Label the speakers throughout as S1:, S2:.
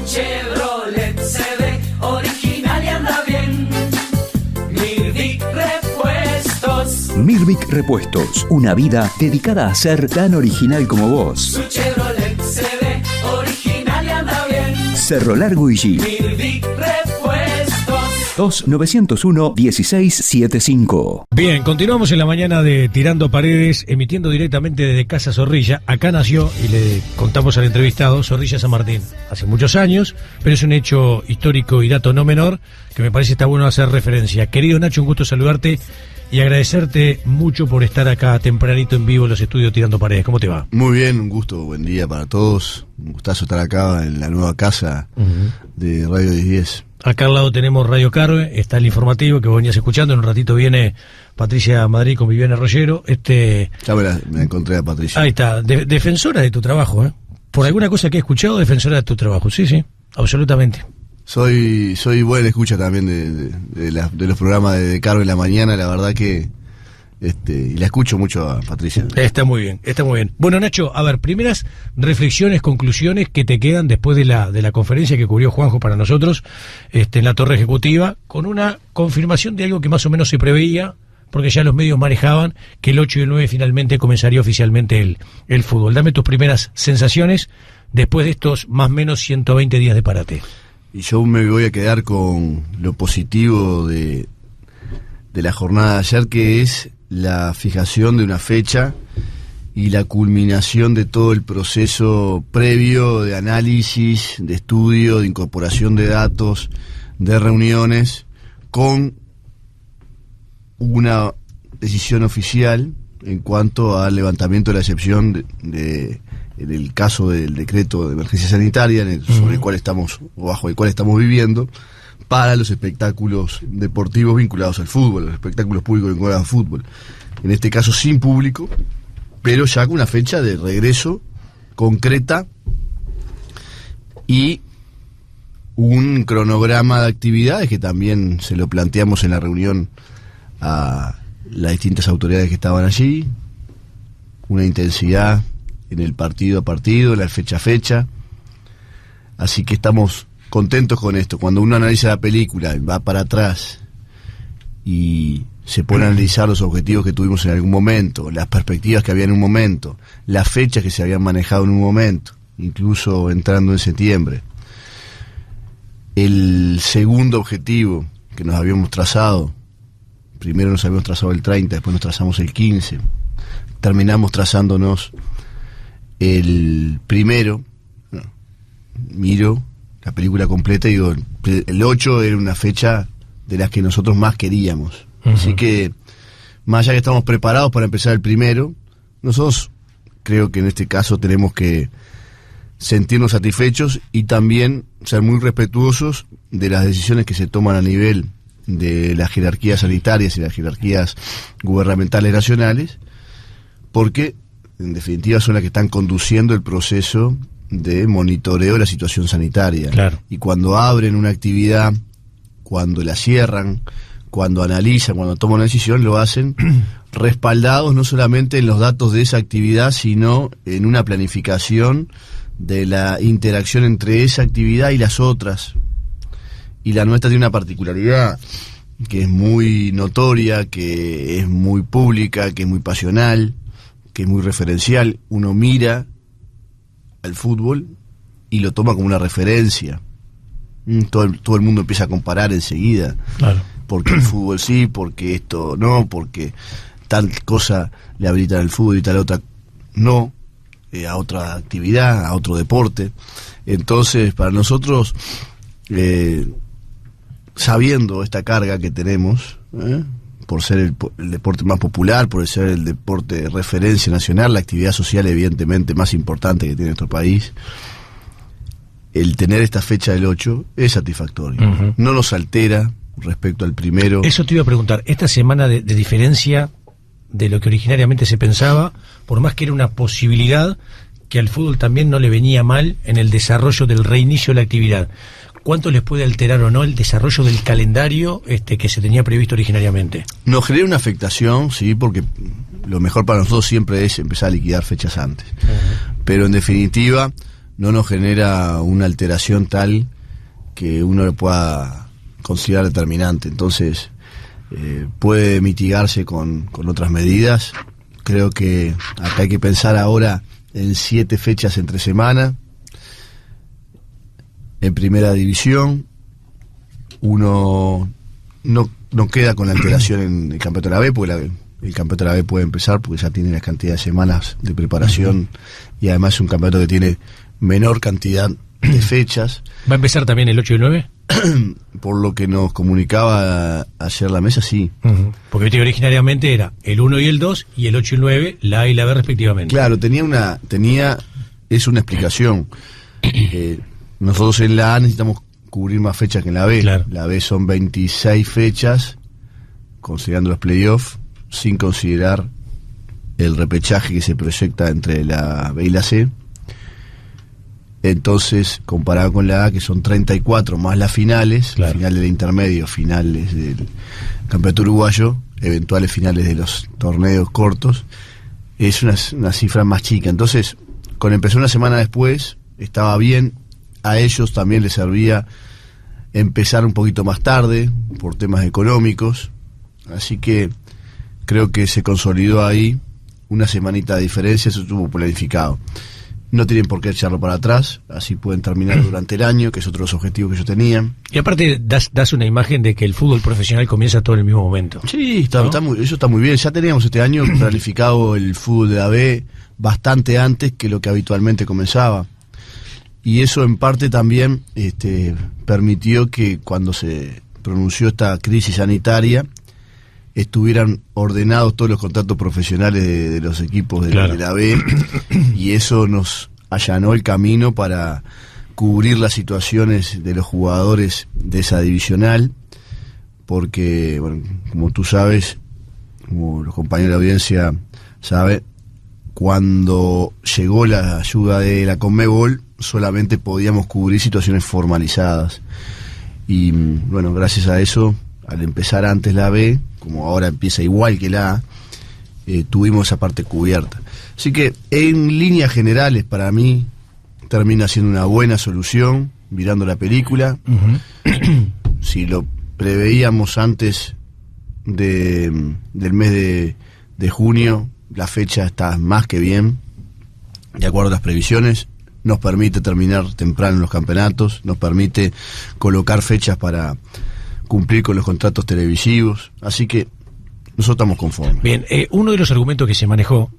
S1: Chevrolet se ve original y anda bien. Mirvic Repuestos.
S2: Mirvic Repuestos, una vida dedicada a ser tan original como vos.
S1: Su Chevrolet se ve original y anda bien.
S2: Cerro Largo y G.
S1: Mirvic Repuestos.
S2: 2-901-1675.
S3: Bien, continuamos en la mañana de Tirando Paredes, emitiendo directamente desde Casa Zorrilla. Acá nació, y le contamos al entrevistado, Zorrilla San Martín, hace muchos años, pero es un hecho histórico y dato no menor que me parece está bueno hacer referencia. Querido Nacho, un gusto saludarte y agradecerte mucho por estar acá tempranito en vivo en los estudios Tirando Paredes. ¿Cómo te va?
S4: Muy bien, un gusto, buen día para todos. Un gustazo estar acá en la nueva casa de Radio 1010.
S3: Acá al lado tenemos Radio Carve, está el informativo que vos venías escuchando. En un ratito viene Patricia Madrid con Viviana Rollero.
S4: Ya me la encontré a Patricia.
S3: Ahí está, defensora de tu trabajo, ¿eh? Por alguna cosa que he escuchado, defensora de tu trabajo. Sí, absolutamente.
S4: Soy buena escucha también de los programas de Carve en la mañana, la verdad que y la escucho mucho a Patricia.
S3: Está muy bien. Bueno, Nacho, a ver, primeras reflexiones, conclusiones que te quedan después de la conferencia que cubrió Juanjo para nosotros en la Torre Ejecutiva, con una confirmación de algo que más o menos se preveía, porque ya los medios manejaban que el 8 y el 9 finalmente comenzaría oficialmente el fútbol. Dame tus primeras sensaciones después de estos más o menos 120 días de parate.
S4: Y yo me voy a quedar con lo positivo de la jornada de ayer, que es la fijación de una fecha y la culminación de todo el proceso previo de análisis, de estudio, de incorporación de datos, de reuniones, con una decisión oficial en cuanto al levantamiento de la excepción del caso del decreto de emergencia sanitaria sobre el cual estamos, o bajo el cual estamos viviendo, para los espectáculos deportivos vinculados al fútbol, los espectáculos públicos vinculados al fútbol. En este caso sin público, pero ya con una fecha de regreso concreta y un cronograma de actividades que también se lo planteamos en la reunión a las distintas autoridades que estaban allí, una intensidad en el partido a partido, en la fecha a fecha, así que estamos contentos con esto. Cuando uno analiza la película, va para atrás y se pone a analizar los objetivos que tuvimos en algún momento, las perspectivas que había en un momento, las fechas que se habían manejado en un momento, incluso entrando en septiembre, el segundo objetivo que nos habíamos trazado, primero nos habíamos trazado el 30, después nos trazamos el 15, terminamos trazándonos el primero, miro la película completa y digo, el 8 era una fecha de las que nosotros más queríamos. Así que, más allá que estamos preparados para empezar el primero, nosotros creo que en este caso tenemos que sentirnos satisfechos y también ser muy respetuosos de las decisiones que se toman a nivel de las jerarquías sanitarias y las jerarquías gubernamentales nacionales, porque en definitiva son las que están conduciendo el proceso de monitoreo de la situación sanitaria.
S3: Claro. Y
S4: cuando abren una actividad, cuando la cierran, cuando analizan, cuando toman una decisión, lo hacen respaldados no solamente en los datos de esa actividad, sino en una planificación de la interacción entre esa actividad y las otras. Y la nuestra tiene una particularidad que es muy notoria, que es muy pública, que es muy pasional, que es muy referencial. Uno mira al fútbol y lo toma como una referencia. Todo el mundo empieza a comparar enseguida.
S3: Claro.
S4: Porque el fútbol sí, porque esto no, porque tal cosa le habilitan al fútbol y tal otra no, a otra actividad, a otro deporte. Entonces, para nosotros, sabiendo esta carga que tenemos, por ser el deporte más popular, por ser el deporte de referencia nacional, la actividad social evidentemente más importante que tiene nuestro país, el tener esta fecha del 8 es satisfactorio. No nos altera respecto al primero.
S3: Eso te iba a preguntar, esta semana de diferencia de lo que originariamente se pensaba, por más que era una posibilidad que al fútbol también no le venía mal en el desarrollo del reinicio de la actividad, ¿cuánto les puede alterar o no el desarrollo del calendario que se tenía previsto originariamente?
S4: Nos genera una afectación, sí, porque lo mejor para nosotros siempre es empezar a liquidar fechas antes. Pero en definitiva, no nos genera una alteración tal que uno lo pueda considerar determinante. Entonces, puede mitigarse con otras medidas. Creo que acá hay que pensar ahora en 7 fechas entre semana. En primera división, uno no queda con la alteración en el campeonato de la B, porque el campeonato de la B puede empezar porque ya tiene la cantidad de semanas de preparación y además es un campeonato que tiene menor cantidad de fechas.
S3: ¿Va a empezar también el 8 y el 9?
S4: Por lo que nos comunicaba ayer la mesa, sí.
S3: Porque viste que originariamente era el 1 y el 2 y el 8 y el 9, la A y la B respectivamente.
S4: Claro, es una explicación. Nosotros en la A necesitamos cubrir más fechas que en la B.
S3: Claro.
S4: La B son 26 fechas, considerando los playoffs, sin considerar el repechaje que se proyecta entre la B y la C. Entonces, comparado con la A, que son 34 más las finales,
S3: claro,
S4: final del intermedio, finales del campeonato uruguayo, eventuales finales de los torneos cortos, es una cifra más chica. Entonces, con empezar una semana después, estaba bien. A ellos también les servía empezar un poquito más tarde, por temas económicos. Así que creo que se consolidó ahí una semanita de diferencia, eso estuvo planificado. No tienen por qué echarlo para atrás, así pueden terminar durante el año, que es otro de los objetivos que ellos tenían.
S3: Y aparte das una imagen de que el fútbol profesional comienza todo en el mismo momento.
S4: Sí,
S3: ¿no?
S4: eso está muy bien. Ya teníamos este año planificado el fútbol de la B bastante antes que lo que habitualmente comenzaba. Y eso en parte también permitió que cuando se pronunció esta crisis sanitaria estuvieran ordenados todos los contratos profesionales de los equipos de la B, y eso nos allanó el camino para cubrir las situaciones de los jugadores de esa divisional, porque, bueno, como tú sabes, como los compañeros de la audiencia saben, cuando llegó la ayuda de la Conmebol solamente podíamos cubrir situaciones formalizadas, y bueno, gracias a eso, al empezar antes la B, como ahora empieza igual que la A, tuvimos esa parte cubierta. Así que en líneas generales para mí termina siendo una buena solución, mirando la película. Si lo preveíamos antes del mes de junio, la fecha está más que bien, de acuerdo a las previsiones. Nos permite terminar temprano en los campeonatos, nos permite colocar fechas para cumplir con los contratos televisivos, así que nosotros estamos conformes.
S3: Bien, uno de los argumentos que se manejó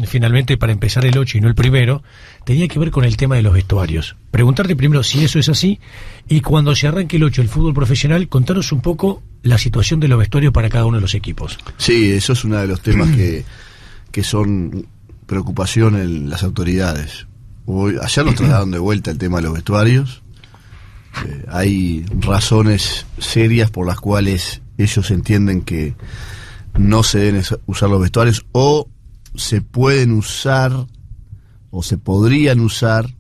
S3: finalmente para empezar el 8 y no el primero tenía que ver con el tema de los vestuarios. Preguntarte primero si eso es así, y cuando se arranque el 8, el fútbol profesional, contanos un poco la situación de los vestuarios para cada uno de los equipos.
S4: Sí, eso es uno de los temas que son preocupación en las autoridades. Ayer nos trataron de vuelta el tema de los vestuarios. Hay razones serias por las cuales ellos entienden que no se deben usar los vestuarios, o se pueden usar o se podrían usar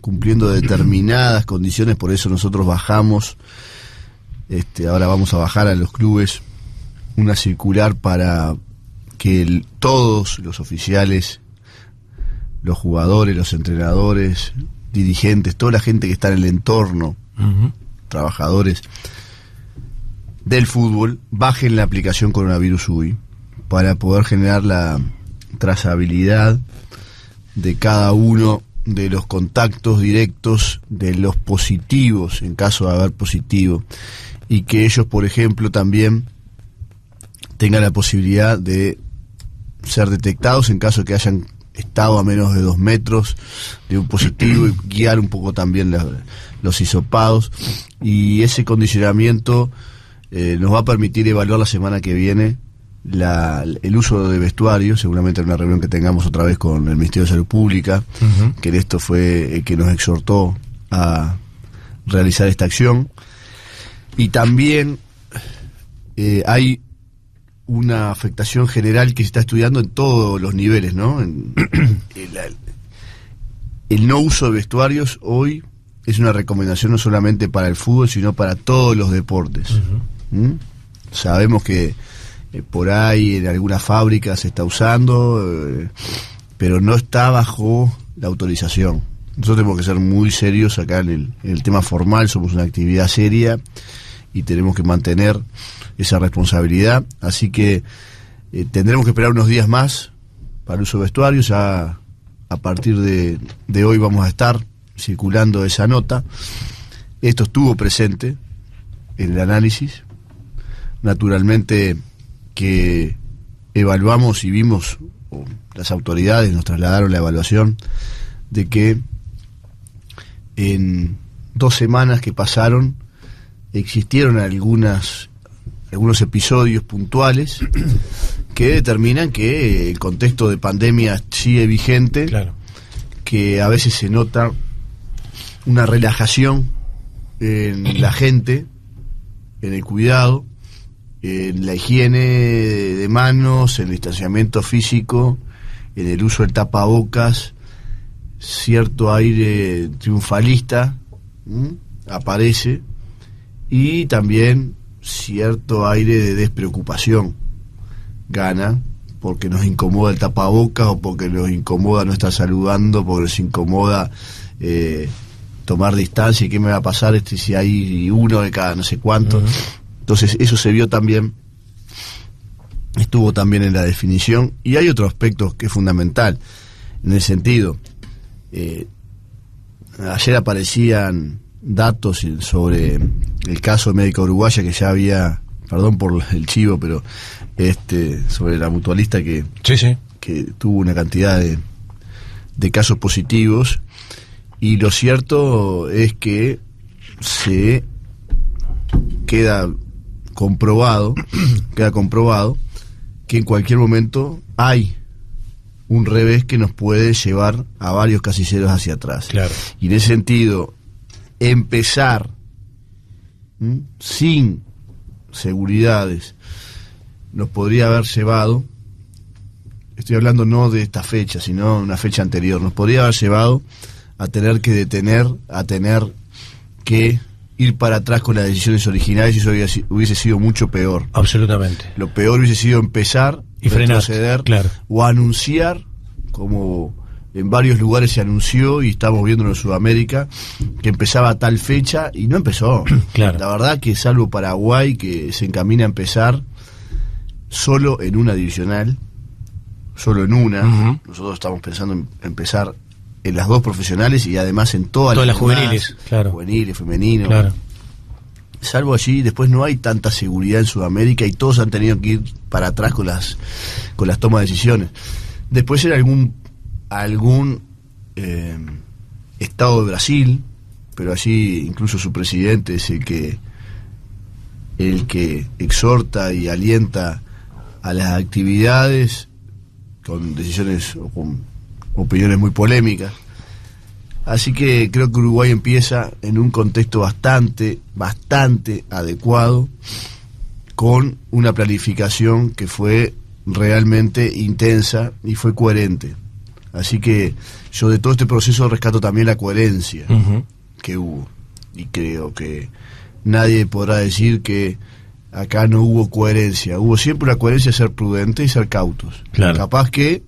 S4: cumpliendo determinadas condiciones. Por eso nosotros bajamos, ahora vamos a bajar a los clubes una circular para que todos los oficiales, los jugadores, los entrenadores, dirigentes, toda la gente que está en el entorno, trabajadores del fútbol, bajen la aplicación Coronavirus UI para poder generar la trazabilidad de cada uno de los contactos directos, de los positivos, en caso de haber positivo, y que ellos, por ejemplo, también tengan la posibilidad de ser detectados en caso de que hayan estado a menos de 2 metros de un positivo, y guiar un poco también los hisopados. Y ese condicionamiento nos va a permitir evaluar la semana que viene el uso de vestuario, seguramente en una reunión que tengamos otra vez con el Ministerio de Salud Pública, que en esto fue el que nos exhortó a realizar esta acción. Y también hay una afectación general que se está estudiando en todos los niveles, ¿no? El no uso de vestuarios hoy es una recomendación no solamente para el fútbol, sino para todos los deportes. Sabemos que por ahí en algunas fábricas se está usando, pero no está bajo la autorización. nosotros tenemos que ser muy serios acá en el tema formal, somos una actividad seria y tenemos que mantener esa responsabilidad, así que tendremos que esperar unos días más para el uso de vestuario. Ya a partir de hoy vamos a estar circulando esa nota. Esto estuvo presente en el análisis, naturalmente que evaluamos y vimos, o las autoridades nos trasladaron la evaluación de que en 2 semanas que pasaron existieron algunos episodios puntuales que determinan que el contexto de pandemia sigue vigente,
S3: Claro.
S4: que a veces se nota una relajación en la gente, en el cuidado, en la higiene de manos, en el distanciamiento físico, en el uso del tapabocas, cierto aire triunfalista aparece, y también cierto aire de despreocupación gana, porque nos incomoda el tapabocas o porque nos incomoda no estar saludando, porque nos incomoda tomar distancia y qué me va a pasar si hay uno de cada no sé cuánto. Entonces eso se vio también, estuvo también en la definición, y hay otro aspecto que es fundamental en el sentido, ayer aparecían datos sobre el caso de Médica Uruguaya, que ya había, perdón por el chivo, pero sobre la mutualista que tuvo una cantidad de casos positivos, y lo cierto es que se queda comprobado que en cualquier momento hay un revés que nos puede llevar a varios casilleros hacia atrás.
S3: Claro.
S4: Y en ese sentido, empezar sin seguridades nos podría haber llevado, estoy hablando no de esta fecha, sino una fecha anterior, nos podría haber llevado a tener que detener, a tener que ir para atrás con las decisiones originales, y eso hubiese sido mucho peor.
S3: Absolutamente.
S4: Lo peor hubiese sido empezar,
S3: Y frenar,
S4: retroceder,
S3: claro.
S4: o anunciar, como en varios lugares se anunció y estamos viéndolo en Sudamérica, que empezaba a tal fecha y no empezó.
S3: Claro.
S4: La verdad que salvo Paraguay, que se encamina a empezar solo en una divisional, solo en una, nosotros estamos pensando en empezar en las 2 profesionales y además en todas las demás,
S3: juveniles, claro.
S4: Juveniles, femeninos.
S3: Claro.
S4: Salvo allí, después no hay tanta seguridad en Sudamérica y todos han tenido que ir para atrás con las tomas de decisiones. Después era algún estado de Brasil, pero allí incluso su presidente es el que exhorta y alienta a las actividades con decisiones o con opiniones muy polémicas. Así que creo que Uruguay empieza en un contexto bastante adecuado, con una planificación que fue realmente intensa y fue coherente. Así que yo de todo este proceso rescato también la coherencia que hubo, y creo que nadie podrá decir que acá no hubo coherencia. Hubo siempre una coherencia de ser prudente y ser cautos.
S3: Claro.
S4: Capaz que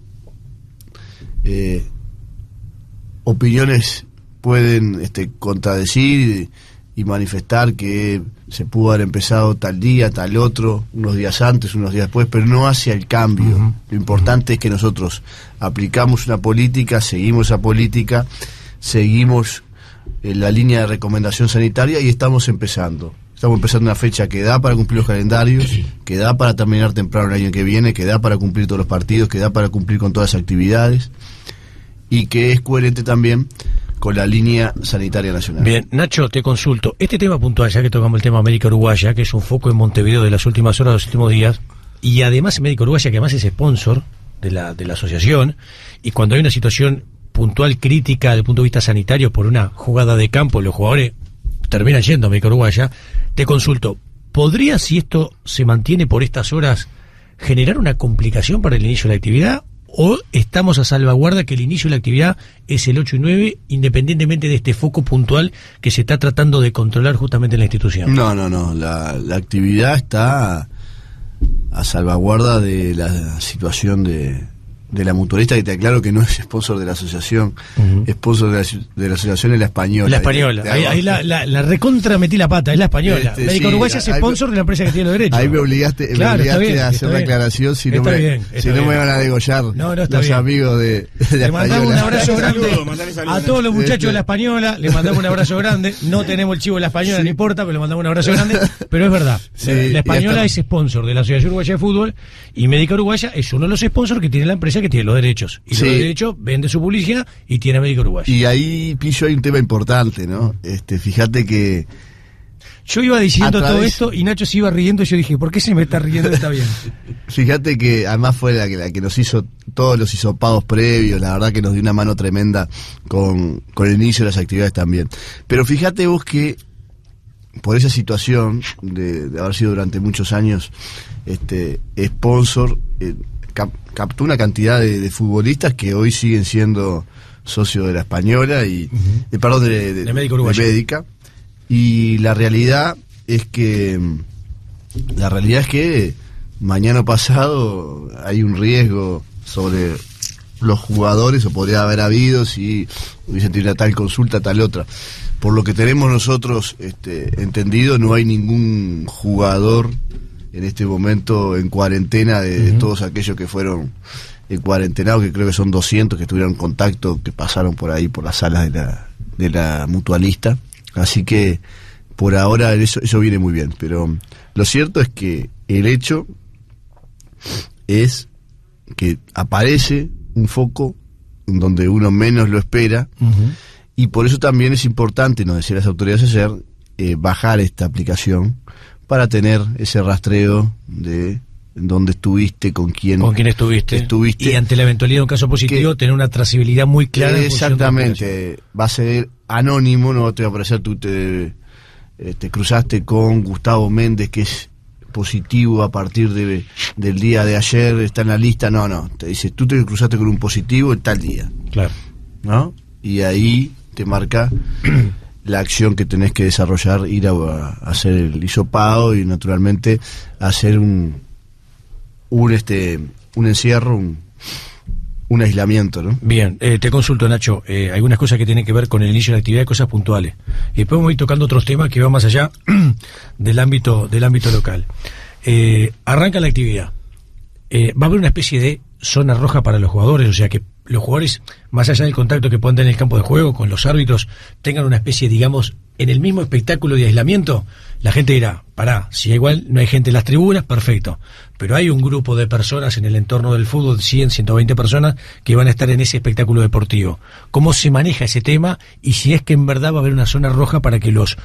S4: opiniones pueden contradecir y manifestar que se pudo haber empezado tal día, tal otro, unos días antes, unos días después, pero no hacia el cambio. Lo importante es que nosotros aplicamos una política, seguimos esa política, seguimos la línea de recomendación sanitaria y estamos empezando. Estamos empezando una fecha que da para cumplir los calendarios, que da para terminar temprano el año que viene, que da para cumplir todos los partidos, que da para cumplir con todas las actividades, y que es coherente también con la línea sanitaria nacional.
S3: Bien, Nacho, te consulto. Este tema puntual, ya que tocamos el tema América Uruguaya, que es un foco en Montevideo de las últimas horas, de los últimos días, y además América Uruguaya, que además es sponsor de la asociación, y cuando hay una situación puntual crítica desde el punto de vista sanitario por una jugada de campo, los jugadores terminan yendo a América Uruguaya, te consulto, ¿podría, si esto se mantiene por estas horas, generar una complicación para el inicio de la actividad? ¿O estamos a salvaguarda que el inicio de la actividad es el 8 y 9, independientemente de este foco puntual que se está tratando de controlar justamente en la institución?
S4: No, la actividad está a salvaguarda de la situación de de la mutualista, que te aclaro que no es sponsor de la asociación, sponsor de la asociación es la Española.
S3: La Española, ahí la recontra metí la pata, es la Española. Médica Uruguaya es sponsor de la empresa que tiene los derechos.
S4: Ahí me obligaste a hacer la aclaración, si no me van a degollar los amigos de la
S3: Le mandamos un
S4: Española.
S3: abrazo grande a todos los muchachos de la Española, le mandamos un abrazo grande. No tenemos el chivo de la Española, no importa, pero le mandamos un abrazo grande. Pero es verdad, la Española es sponsor de la Asociación Uruguaya de Fútbol y Médica Uruguaya es uno de los sponsors que tiene la empresa que tiene los derechos. Y los derechos vende su publicidad y tiene Médica Uruguaya.
S4: Y ahí, Pillo, hay un tema importante, ¿no? Fíjate que
S3: yo iba diciendo todo esto y Nacho se iba riendo y yo dije, ¿por qué se me está riendo? Está bien.
S4: Fíjate que además fue la que nos hizo todos los hisopados previos, la verdad que nos dio una mano tremenda con el inicio de las actividades también. Pero fíjate vos que por esa situación de haber sido durante muchos años sponsor, captó una cantidad de futbolistas que hoy siguen siendo socios de la Española y perdón, de Médica. Y la realidad es que mañana pasado hay un riesgo sobre los jugadores, o podría haber habido si hubiesen tenido tal consulta, tal otra. Por lo que tenemos nosotros entendido, no hay ningún jugador en este momento en cuarentena de todos aquellos que fueron cuarentenados, que creo que son 200 que estuvieron en contacto, que pasaron por ahí por las salas de la mutualista. Así que por ahora eso viene muy bien, pero lo cierto es que el hecho es que aparece un foco en donde uno menos lo espera, y por eso también es importante, nos decían las autoridades ayer, bajar esta aplicación para tener ese rastreo de dónde estuviste, con quién estuviste,
S3: y ante la eventualidad de un caso positivo tener una trazabilidad muy clara.
S4: Exactamente, va a ser anónimo, no te va a aparecer tú te cruzaste con Gustavo Méndez, que es positivo a partir del día de ayer, está en la lista, no, te dice, tú te cruzaste con un positivo en tal día.
S3: Claro.
S4: ¿No? Y ahí te marca la acción que tenés que desarrollar, ir a hacer el hisopado y naturalmente hacer un encierro, un aislamiento, ¿no? Bien,
S3: te consulto, Nacho, algunas cosas que tienen que ver con el inicio de la actividad, cosas puntuales. Y después vamos a ir tocando otros temas que van más allá del ámbito local. Arranca la actividad. Va a haber una especie de zona roja para los jugadores, o sea que los jugadores, más allá del contacto que puedan tener en el campo de juego con los árbitros, tengan una especie, digamos, en el mismo espectáculo de aislamiento. La gente dirá, pará, si igual no hay gente en las tribunas, perfecto, pero hay un grupo de personas en el entorno del fútbol, 100, 120 personas, que van a estar en ese espectáculo deportivo. ¿Cómo se maneja ese tema? Y si es que en verdad va a haber una zona roja para que los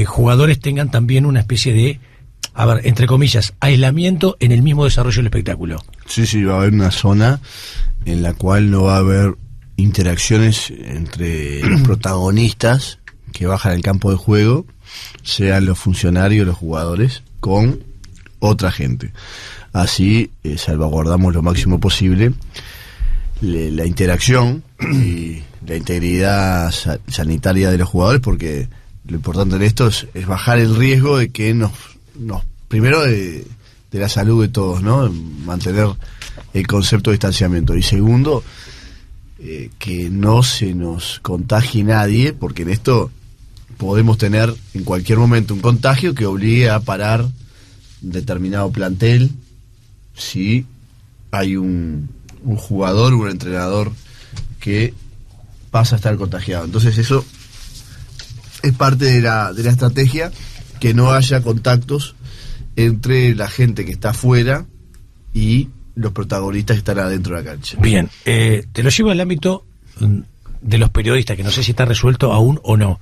S3: jugadores tengan también una especie de, a ver, entre comillas, aislamiento en el mismo desarrollo del espectáculo.
S4: Sí, va a haber una zona en la cual no va a haber interacciones entre los protagonistas que bajan al campo de juego, sean los funcionarios, los jugadores, con otra gente. Así salvaguardamos lo máximo posible la interacción y la integridad sanitaria de los jugadores, porque lo importante en esto es bajar el riesgo de que nos primero de la salud de todos, ¿no? Mantener el concepto de distanciamiento, y segundo, que no se nos contagie nadie, porque en esto podemos tener en cualquier momento un contagio que obligue a parar determinado plantel si hay un jugador, un entrenador que pasa a estar contagiado. Entonces eso es parte de la estrategia, que no haya contactos entre la gente que está afuera y los protagonistas que están adentro de la cancha.
S3: Bien, te lo llevo al ámbito de los periodistas, que no sé si está resuelto aún o no.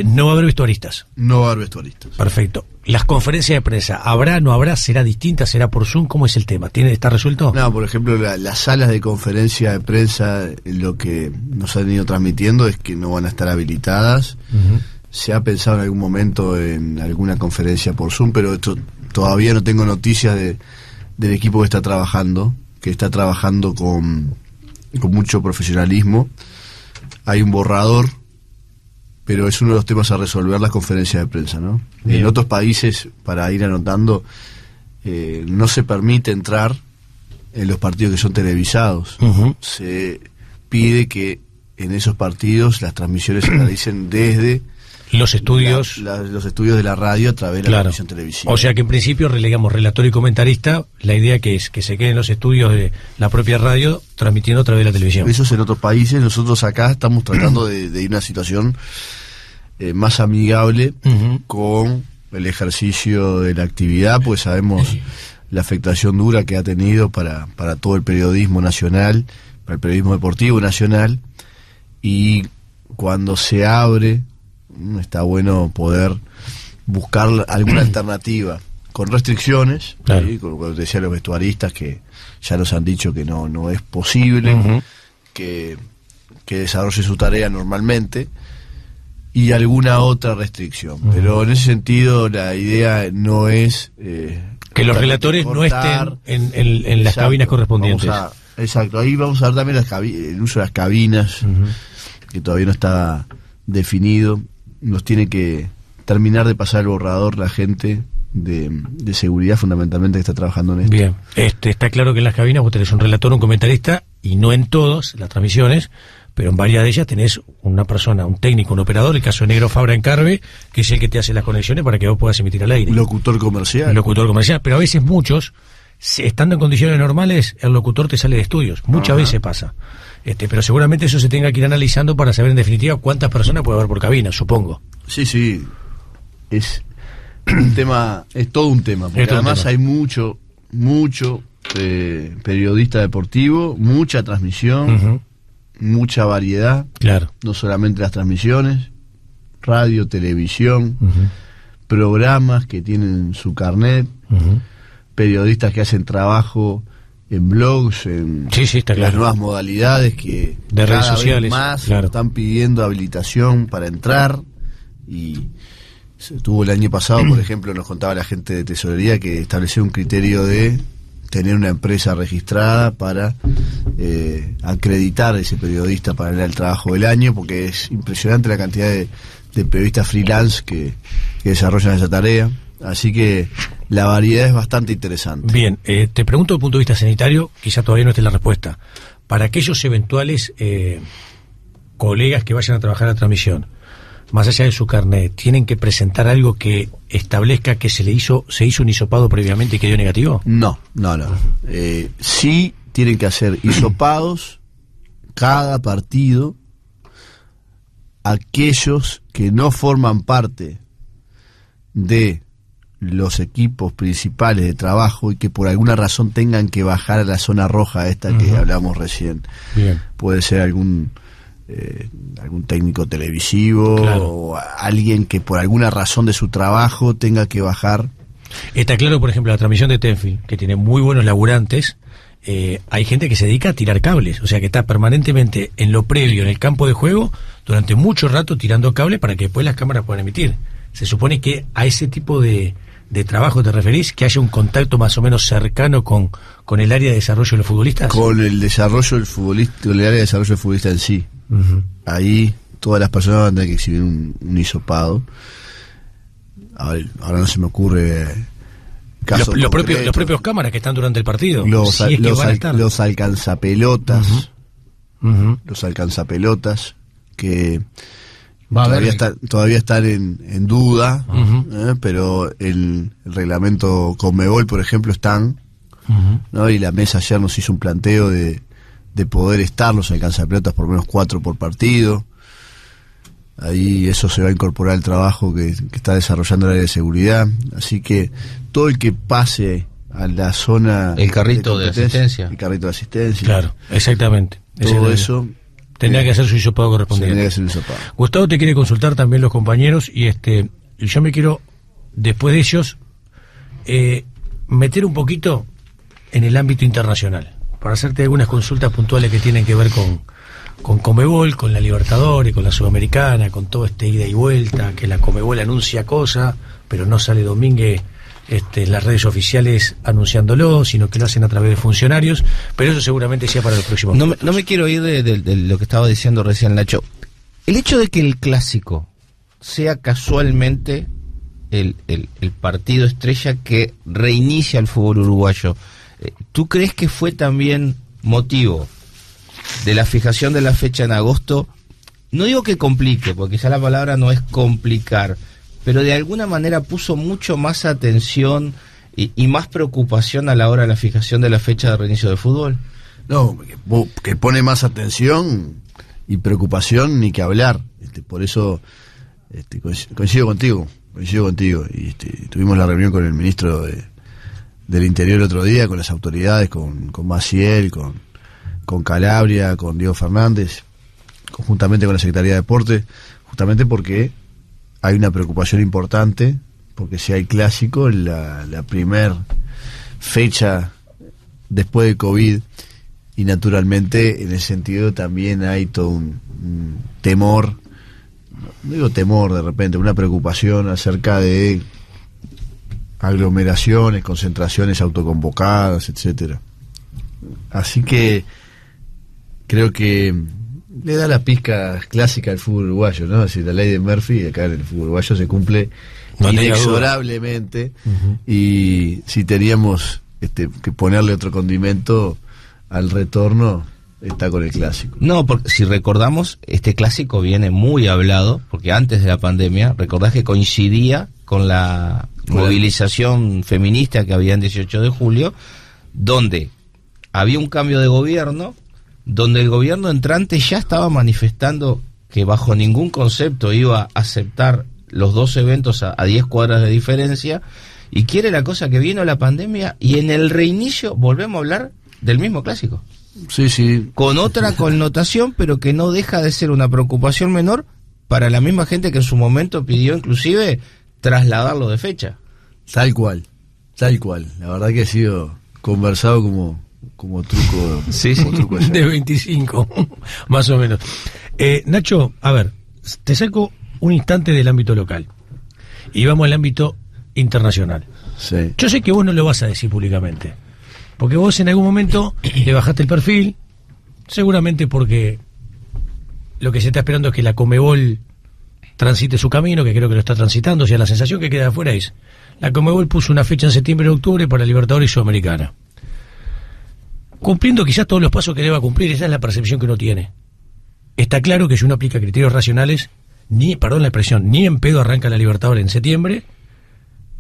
S3: No va a haber vestuaristas.
S4: No va a haber vestuaristas.
S3: Perfecto. Las conferencias de prensa, ¿habrá, no habrá? ¿Será distinta? ¿Será por Zoom? ¿Cómo es el tema? ¿Está resuelto?
S4: No, por ejemplo, las salas de conferencia de prensa, lo que nos han ido transmitiendo es que no van a estar habilitadas. Se ha pensado en algún momento en alguna conferencia por Zoom, pero esto todavía no tengo noticias del equipo que está trabajando con mucho profesionalismo. Hay un borrador, pero es uno de los temas a resolver, las conferencias de prensa, ¿no? Bien. En otros países, para ir anotando, no se permite entrar en los partidos que son televisados. Se pide que en esos partidos las transmisiones se realicen desde
S3: los estudios
S4: los estudios de la radio a través de la transmisión televisiva.
S3: O sea que en principio relegamos relator y comentarista, la idea que es que se queden los estudios de la propia radio transmitiendo a través de la televisión.
S4: Eso es en otros países. Nosotros acá estamos tratando de ir a una situación más amigable con el ejercicio de la actividad, pues sabemos la afectación dura que ha tenido para todo el periodismo nacional, para el periodismo deportivo nacional, y cuando se abre está bueno poder buscar alguna alternativa con restricciones,
S3: claro.
S4: ¿sí? Como decían los vestuaristas, que ya nos han dicho que no es posible que desarrolle su tarea normalmente, y alguna otra restricción. Pero en ese sentido la idea no es
S3: que los relatores no estén en las cabinas correspondientes.
S4: Exacto, ahí vamos a ver también el uso de las cabinas, que todavía no está definido. Nos tiene que terminar de pasar el borrador la gente de seguridad, fundamentalmente, que está trabajando en esto.
S3: Bien, está claro que en las cabinas vos tenés un relator, un comentarista, y no en todas las transmisiones, pero en varias de ellas tenés una persona, un técnico, un operador, el caso de Negro Fabra en Carve, que es el que te hace las conexiones para que vos puedas emitir al aire.
S4: Locutor comercial,
S3: pero a veces muchos, estando en condiciones normales, el locutor te sale de estudios, muchas veces pasa. Pero seguramente eso se tenga que ir analizando para saber en definitiva cuántas personas puede haber por cabina, supongo.
S4: Sí, es un tema, es todo un tema, porque además hay mucho periodista deportivo, mucha transmisión, mucha variedad,
S3: claro.
S4: No solamente las transmisiones, radio, televisión, programas que tienen su carnet, periodistas que hacen trabajo en blogs, en las nuevas modalidades que
S3: de redes sociales
S4: más están pidiendo habilitación para entrar. Y se tuvo el año pasado, por ejemplo, nos contaba la gente de tesorería que estableció un criterio de tener una empresa registrada para acreditar a ese periodista para el trabajo del año, porque es impresionante la cantidad de periodistas freelance que desarrollan esa tarea. Así que la variedad es bastante interesante.
S3: Bien, te pregunto desde el punto de vista sanitario, quizá todavía no esté la respuesta. Para aquellos eventuales colegas que vayan a trabajar la transmisión, más allá de su carnet, ¿tienen que presentar algo que establezca que se hizo un hisopado previamente y que dio negativo?
S4: No. Sí tienen que hacer hisopados cada partido aquellos que no forman parte de los equipos principales de trabajo y que por alguna razón tengan que bajar a la zona roja esta que hablamos recién.
S3: Bien.
S4: Puede ser algún técnico televisivo, claro, o alguien que por alguna razón de su trabajo tenga que bajar.
S3: Está claro, por ejemplo, la transmisión de Tenfield, que tiene muy buenos laburantes. Hay gente que se dedica a tirar cables, o sea que está permanentemente en lo previo, en el campo de juego, durante mucho rato tirando cables para que después las cámaras puedan emitir. Se supone que a ese tipo de trabajo te referís, que haya un contacto más o menos cercano con el área de desarrollo de los futbolistas.
S4: Con el desarrollo del futbolista, con el área de desarrollo del futbolista en sí. Ahí todas las personas van a tener que exhibir un hisopado. Ahora no se me ocurre caso
S3: los propios cámaras que están durante el partido.
S4: Los alcanzapelotas. Los alcanzapelotas que todavía están en duda, pero el reglamento Conmebol, por ejemplo, están, ¿no? Y la mesa ayer nos hizo un planteo de poder estar los alcanzapelotas por lo menos 4 por partido. Ahí eso se va a incorporar al trabajo que está desarrollando el área de seguridad. Así que todo el que pase a la zona...
S5: El carrito de asistencia.
S4: El carrito de asistencia.
S3: Claro, exactamente.
S4: Todo eso...
S3: Tendría que hacer su hisopado correspondiente. Gustavo te quiere consultar también los compañeros y yo me quiero, después de ellos, meter un poquito en el ámbito internacional, para hacerte algunas consultas puntuales que tienen que ver con Conmebol, con la Libertadores, con la Sudamericana, con todo ida y vuelta, que la Conmebol anuncia cosas, pero no sale Domínguez en las redes oficiales anunciándolo, sino que lo hacen a través de funcionarios, pero eso seguramente sea para los próximos minutos.
S5: No me quiero ir de lo que estaba diciendo recién Nacho. El hecho de que el clásico sea casualmente el partido estrella que reinicia el fútbol uruguayo, ¿Tú crees que fue también motivo de la fijación de la fecha en agosto? No digo que complique, porque quizá la palabra no es complicar, pero de alguna manera puso mucho más atención y más preocupación a la hora de la fijación de la fecha de reinicio del fútbol.
S4: No, que pone más atención y preocupación ni que hablar. Por eso coincido contigo. Y tuvimos la reunión con el ministro del Interior el otro día, con las autoridades, con Maciel, con Calabria, con Diego Fernández, conjuntamente con la Secretaría de Deporte, justamente porque hay una preocupación importante, porque si hay clásico, la primer fecha después de COVID, y naturalmente en ese sentido también hay todo un temor, no digo temor de repente, una preocupación acerca de aglomeraciones, concentraciones autoconvocadas, etcétera. Así que creo que le da la pizca clásica al fútbol uruguayo, ¿no? Es decir, la ley de Murphy acá en el fútbol uruguayo se cumple inexorablemente. Y si teníamos que ponerle otro condimento al retorno, está con el clásico.
S5: No, porque si recordamos, este clásico viene muy hablado, porque antes de la pandemia, recordás que coincidía con la movilización feminista que había en 18 de julio, donde había un cambio de gobierno, donde el gobierno entrante ya estaba manifestando que bajo ningún concepto iba a aceptar los dos eventos a 10 cuadras de diferencia, y quiere la cosa que vino la pandemia, y en el reinicio volvemos a hablar del mismo clásico.
S4: Sí.
S5: Con otra connotación, pero que no deja de ser una preocupación menor para la misma gente que en su momento pidió inclusive trasladarlo de fecha.
S4: Tal cual. La verdad que ha sido conversado como truco,
S5: sí.
S4: Como truco
S3: de 25, más o menos. Nacho, a ver, te saco un instante del ámbito local y vamos al ámbito internacional.
S4: Sí.
S3: Yo sé que vos no lo vas a decir públicamente, porque vos en algún momento le bajaste el perfil, seguramente porque lo que se está esperando es que la Conmebol transite su camino, que creo que lo está transitando. O sea, la sensación que queda afuera es: la Conmebol puso una fecha en septiembre y octubre para Libertadores y Sudamericana, cumpliendo quizás todos los pasos que deba cumplir. Esa es la percepción que uno tiene. Está claro que si uno aplica criterios racionales, ni en pedo arranca la Libertadores en septiembre,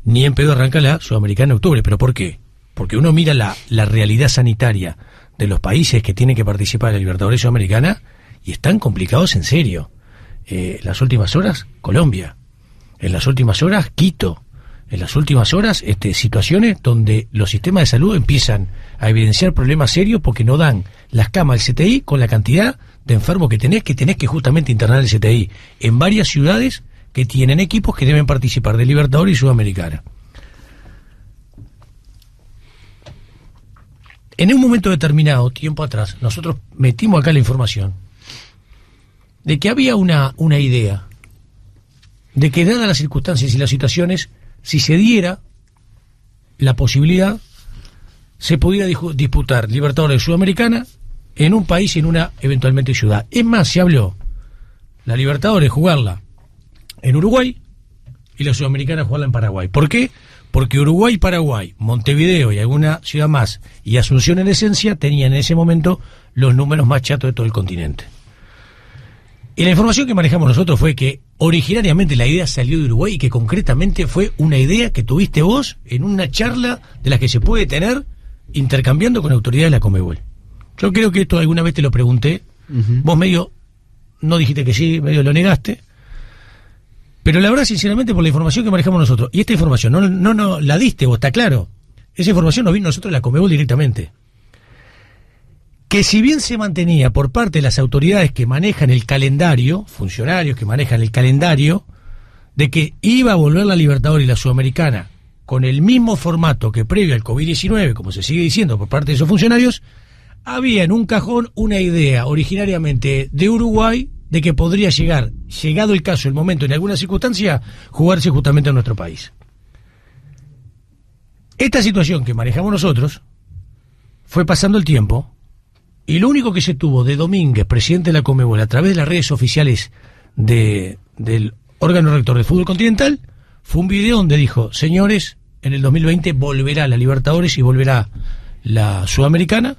S3: ni en pedo arranca la Sudamericana en octubre. ¿Pero por qué? Porque uno mira la realidad sanitaria de los países que tienen que participar en la Libertadores y Sudamericana y están complicados en serio. En las últimas horas, Colombia. En las últimas horas, Quito. En las últimas horas, situaciones donde los sistemas de salud empiezan a evidenciar problemas serios porque no dan las camas del CTI con la cantidad de enfermos que tenés que justamente internar el CTI en varias ciudades que tienen equipos que deben participar de Libertadores y Sudamericana. En un momento determinado, tiempo atrás, nosotros metimos acá la información de que había una idea de que, dadas las circunstancias y las situaciones, si se diera la posibilidad, se pudiera disputar Libertadores Sudamericana en un país y en una eventualmente ciudad. Es más, se habló la Libertadores jugarla en Uruguay y la Sudamericana jugarla en Paraguay. ¿Por qué? Porque Uruguay, Paraguay, Montevideo y alguna ciudad más, y Asunción en esencia, tenían en ese momento los números más chatos de todo el continente. Y la información que manejamos nosotros fue que originariamente la idea salió de Uruguay y que concretamente fue una idea que tuviste vos en una charla de la que se puede tener intercambiando con autoridades de la Conmebol. Yo creo que esto alguna vez te lo pregunté, vos medio no dijiste que sí, medio lo negaste, pero la verdad, sinceramente, por la información que manejamos nosotros, y esta información no la diste vos, está claro, esa información nos vino a nosotros de la Conmebol directamente, que si bien se mantenía por parte de las autoridades que manejan el calendario, funcionarios que manejan el calendario, de que iba a volver la Libertadores y la Sudamericana con el mismo formato que previo al COVID-19, como se sigue diciendo por parte de esos funcionarios, había en un cajón una idea originariamente de Uruguay de que podría llegar, llegado el caso, el momento, en alguna circunstancia, jugarse justamente en nuestro país. Esta situación que manejamos nosotros fue pasando el tiempo, y lo único que se tuvo de Domínguez, presidente de la Conmebol, a través de las redes oficiales del órgano rector del fútbol continental, fue un video donde dijo: señores, en el 2020 volverá la Libertadores y volverá la Sudamericana,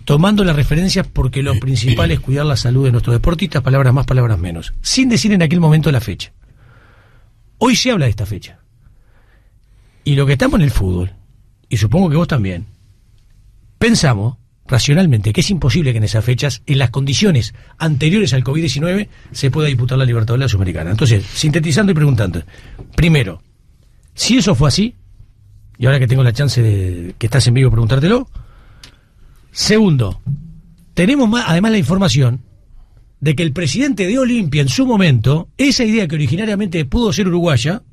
S3: tomando las referencias porque lo principal es cuidar la salud de nuestros deportistas, palabras más, palabras menos, sin decir en aquel momento la fecha. Hoy se habla de esta fecha. Y lo que estamos en el fútbol, y supongo que vos también, pensamos racionalmente que es imposible que en esas fechas, en las condiciones anteriores al COVID-19, se pueda disputar la Libertadores de la Sudamericana. Entonces, sintetizando y preguntando, primero, si eso fue así, y ahora que tengo la chance de que estás en vivo preguntártelo. Segundo, tenemos además la información de que el presidente de Olimpia en su momento, esa idea que originariamente pudo ser uruguaya,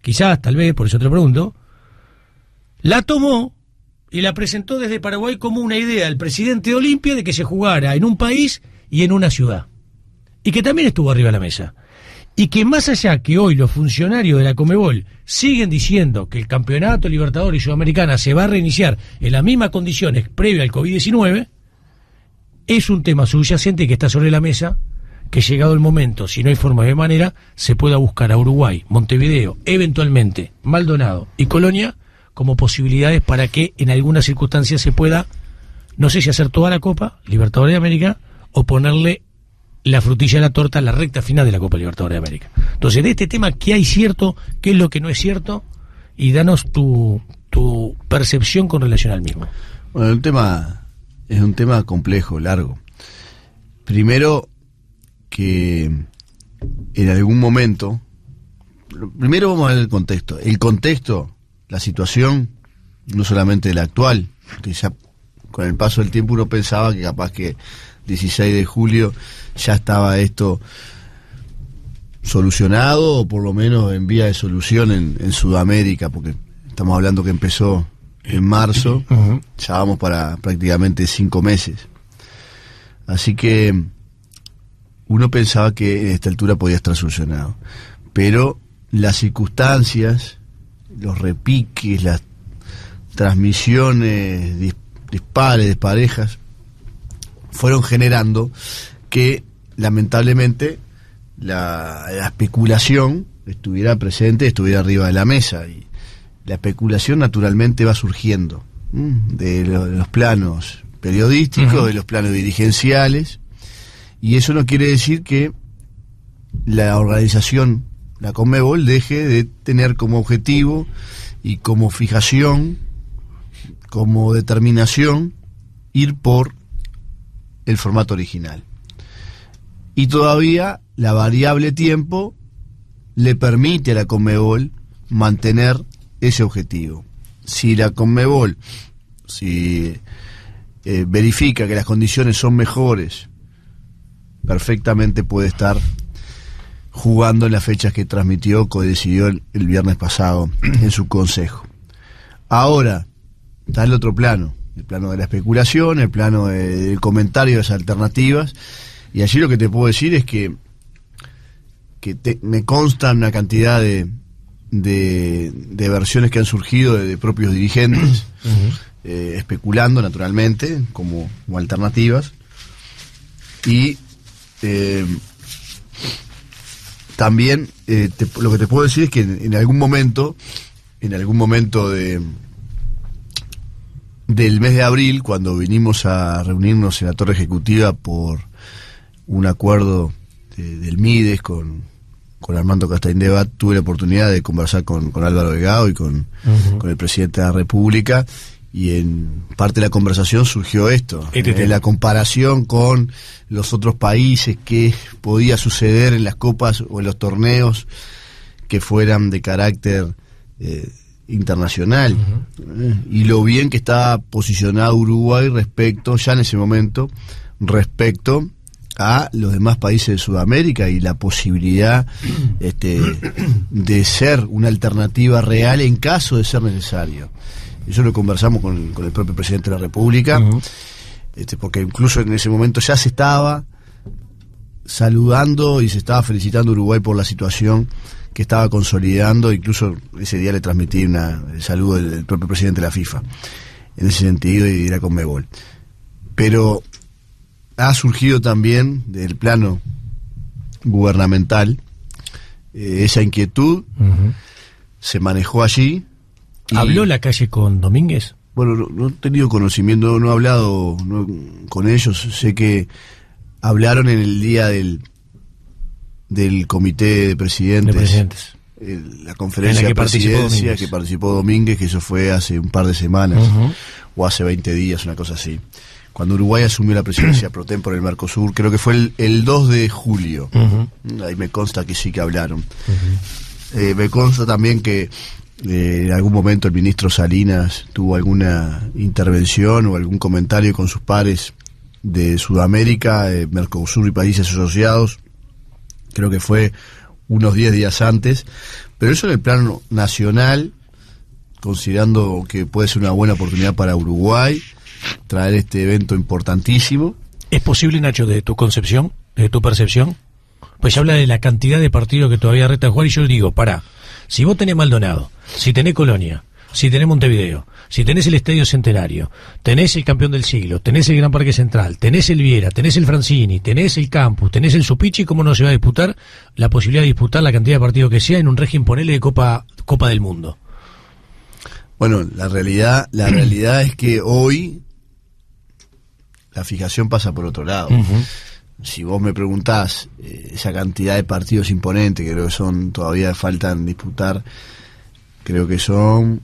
S3: quizás, tal vez, por eso te lo pregunto, la tomó y la presentó desde Paraguay como una idea del presidente de Olimpia de que se jugara en un país y en una ciudad. Y que también estuvo arriba de la mesa. Y que más allá que hoy los funcionarios de la Conmebol siguen diciendo que el campeonato Libertadores y Sudamericana se va a reiniciar en las mismas condiciones previo al COVID-19, es un tema subyacente que está sobre la mesa, que llegado el momento, si no hay forma de manera, se pueda buscar a Uruguay, Montevideo, eventualmente Maldonado y Colonia como posibilidades para que en algunas circunstancias se pueda, no sé si hacer toda la Copa Libertadores de América o ponerle la frutilla a la torta, la recta final de la Copa Libertadores de América. Entonces, de este tema, ¿qué hay cierto? ¿Qué es lo que no es cierto? Y danos tu percepción con relación al mismo.
S4: Bueno, el tema es un tema complejo, largo. Primero, que en algún momento, primero vamos a ver el contexto. El contexto, la situación, no solamente la actual, que ya con el paso del tiempo uno pensaba que capaz que 16 de julio ya estaba esto solucionado, o por lo menos en vía de solución en Sudamérica, porque estamos hablando que empezó en marzo, ya vamos para prácticamente 5 meses. Así que uno pensaba que a esta altura podía estar solucionado. Pero las circunstancias, los repiques, las transmisiones dispares, desparejas, fueron generando que lamentablemente la especulación estuviera presente, estuviera arriba de la mesa, y la especulación naturalmente va surgiendo de los planos periodísticos, de los planos dirigenciales, y eso no quiere decir que la organización, la Conmebol, deje de tener como objetivo y como fijación, como determinación, ir por el formato original. Y todavía la variable tiempo le permite a la Conmebol mantener ese objetivo. Si la Conmebol verifica que las condiciones son mejores, perfectamente puede estar jugando en las fechas que transmitió, que decidió el viernes pasado en su consejo. Ahora está el otro plano, el plano de la especulación, el plano del comentario de las alternativas, y allí lo que te puedo decir es que me constan una cantidad de versiones que han surgido de propios dirigentes, especulando naturalmente como alternativas, y también lo que te puedo decir es que en algún momento del mes de abril, cuando vinimos a reunirnos en la Torre Ejecutiva por un acuerdo del Mides con Armando Castaindebat, tuve la oportunidad de conversar con Álvaro Delgado y con el presidente de la República, y en parte de la conversación surgió esto, la comparación con los otros países, qué podía suceder en las copas o en los torneos que fueran de carácter internacional, y lo bien que estaba posicionado Uruguay ya en ese momento, respecto a los demás países de Sudamérica, y la posibilidad de ser una alternativa real en caso de ser necesario. Eso lo conversamos con el propio presidente de la República, porque incluso en ese momento ya se estaba saludando y se estaba felicitando a Uruguay por la situación que estaba consolidando. Incluso ese día le transmití el saludo del propio presidente de la FIFA en ese sentido, y de la Conmebol. Pero ha surgido también del plano gubernamental esa inquietud, se manejó allí.
S3: ¿Habló la calle con Domínguez?
S4: Bueno, no he tenido conocimiento, no he hablado con ellos. Sé que hablaron en el día del comité de presidentes. La conferencia de presidencia que participó Domínguez, que eso fue hace un par de semanas, o hace 20 días, una cosa así. Cuando Uruguay asumió la presidencia pro tempore del Mercosur, creo que fue el 2 de julio. Ahí me consta que sí que hablaron. Me consta también que en algún momento el ministro Salinas tuvo alguna intervención o algún comentario con sus pares de Sudamérica, Mercosur y países asociados. Creo que fue unos 10 días antes, pero eso en el plano nacional, considerando que puede ser una buena oportunidad para Uruguay traer este evento importantísimo.
S3: ¿Es posible, Nacho, de tu concepción, de tu percepción? Pues se habla de la cantidad de partidos que todavía restan jugar, y yo digo, si vos tenés Maldonado, si tenés Colonia, si tenés Montevideo, si tenés el Estadio Centenario, tenés el Campeón del Siglo, tenés el Gran Parque Central, tenés el Viera, tenés el Francini, tenés el Campus, tenés el Supichi, ¿cómo no se va a disputar la posibilidad de disputar la cantidad de partidos que sea en un régimen, ponele, de Copa del Mundo?
S4: Bueno, la realidad es que hoy la fijación pasa por otro lado. Si vos me preguntás esa cantidad de partidos imponentes, que creo que todavía faltan disputar, creo que son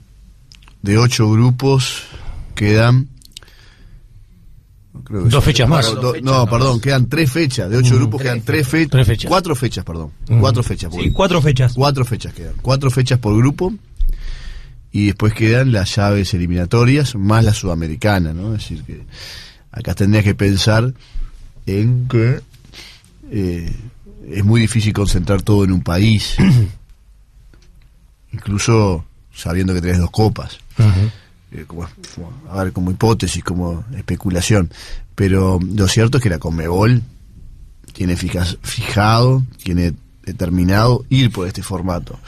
S4: de 8 grupos, quedan... Creo que
S3: 2 fechas más.
S4: Quedan 3 fechas. De 8 grupos quedan 3 fechas. 4 fechas, perdón. 4 fechas.
S6: Sí, 4 fechas.
S4: 4 fechas quedan. 4 fechas por grupo. Y después quedan las llaves eliminatorias más la sudamericana, ¿no? Es decir, que acá tendrías que pensar en que es muy difícil concentrar todo en un país. Incluso sabiendo que tenés 2 copas. Como hipótesis, como especulación. Pero lo cierto es que la Conmebol tiene fijado, tiene determinado ir por este formato.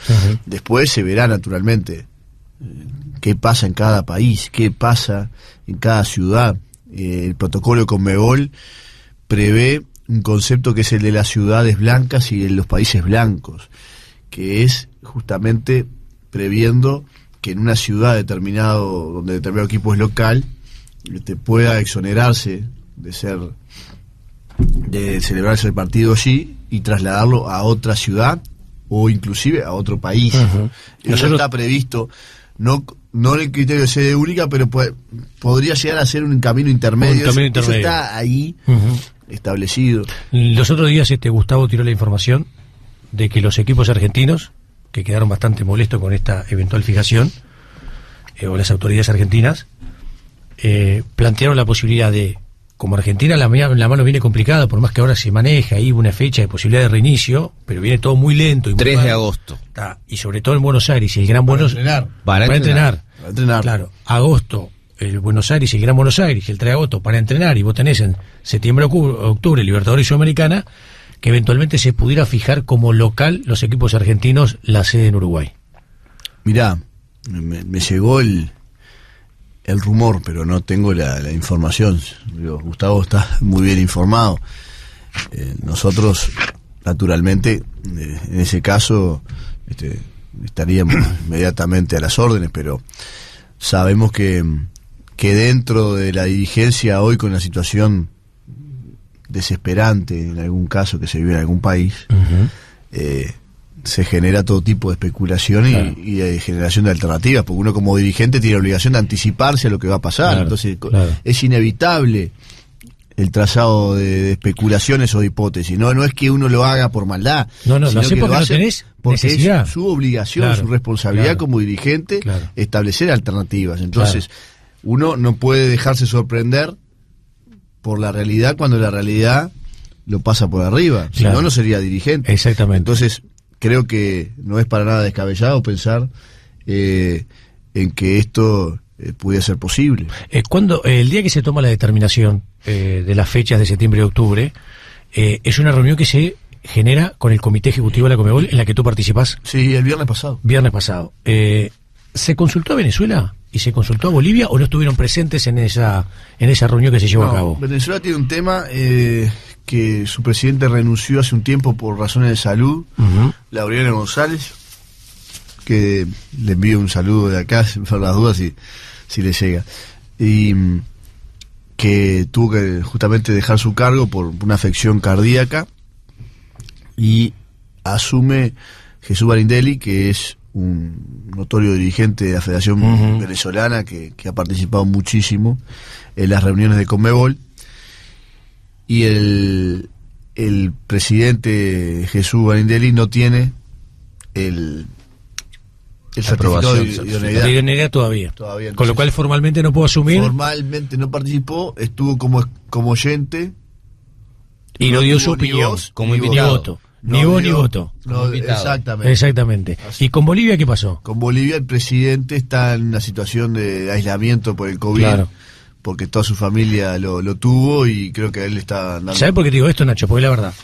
S4: Después se verá naturalmente qué pasa en cada país, qué pasa en cada ciudad. El protocolo de Conmebol prevé un concepto que es el de las ciudades blancas y de los países blancos, que es justamente previendo que en una ciudad donde determinado equipo es local, te pueda exonerarse de celebrarse el partido allí y trasladarlo a otra ciudad o inclusive a otro país. Eso está previsto, no en el criterio de sede única, pero podría llegar a ser un camino intermedio. Eso está ahí establecido.
S3: Los otros días Gustavo tiró la información de que los equipos argentinos, que quedaron bastante molestos con esta eventual fijación, o las autoridades argentinas, plantearon la posibilidad de, como Argentina la mano viene complicada, por más que ahora se maneja ahí una fecha de posibilidad de reinicio, pero viene todo muy lento. Y
S5: 3 de agosto.
S3: Y sobre todo en Buenos Aires y el Gran Buenos Aires. Para entrenar. Claro, agosto, el Buenos Aires y el Gran Buenos Aires, y el 3 de agosto para entrenar, y vos tenés en septiembre, octubre, Libertadores y Sudamericana, que eventualmente se pudiera fijar como local los equipos argentinos la sede en Uruguay.
S4: Mirá, me llegó el rumor, pero no tengo la información. Gustavo está muy bien informado. Nosotros, naturalmente, en ese caso, estaríamos inmediatamente a las órdenes, pero sabemos que dentro de la dirigencia hoy, con la situación desesperante en algún caso que se vive en algún país, se genera todo tipo de especulación y de generación de alternativas, porque uno como dirigente tiene la obligación de anticiparse a lo que va a pasar. Entonces es inevitable el trazado de especulaciones o de hipótesis. No es que uno lo haga por maldad,
S3: sino
S4: que
S3: porque no tenés
S4: porque
S3: necesidad.
S4: Es su obligación, su responsabilidad como dirigente, establecer alternativas. Entonces uno no puede dejarse sorprender por la realidad cuando la realidad lo pasa por arriba. Si no sería dirigente.
S3: Exactamente.
S4: Entonces creo que no es para nada descabellado pensar en que esto pudiera ser posible.
S3: Cuando el día que se toma la determinación de las fechas de septiembre y octubre, es una reunión que se genera con el Comité Ejecutivo de la Conmebol, en la que tú participás.
S4: Sí, el viernes pasado.
S3: ¿Se consultó a Venezuela y se consultó a Bolivia, o no estuvieron presentes en esa reunión que se llevó a cabo?
S4: Venezuela tiene un tema que su presidente renunció hace un tiempo por razones de salud, Laureano González, que le envío un saludo de acá por las dudas, y si le llega. Y que tuvo que justamente dejar su cargo por una afección cardíaca, y asume Jesús Barindelli, que es un notorio dirigente de la Federación Venezolana que ha participado muchísimo en las reuniones de Conmebol, y el presidente Jesús Barindelli no tiene el certificado de idoneidad.
S3: De idoneidad todavía.
S4: Entonces,
S3: con lo cual formalmente no puedo asumir.
S4: Formalmente no participó, estuvo como oyente
S3: Y no dio su
S4: tuvo ni
S3: opinión.
S4: voz,
S5: como
S4: ni
S5: invitado.
S3: voto. Ni voz ni voto.
S4: No,
S5: invitado.
S4: exactamente.
S3: Exactamente.
S4: Así.
S3: ¿Y con Bolivia qué pasó?
S4: Con Bolivia el presidente está en una situación de aislamiento por el COVID,
S3: Claro.
S4: porque toda su familia lo tuvo, y creo que a él le está dando...
S3: ¿Sabes por qué te digo esto, Nacho? Porque la verdad,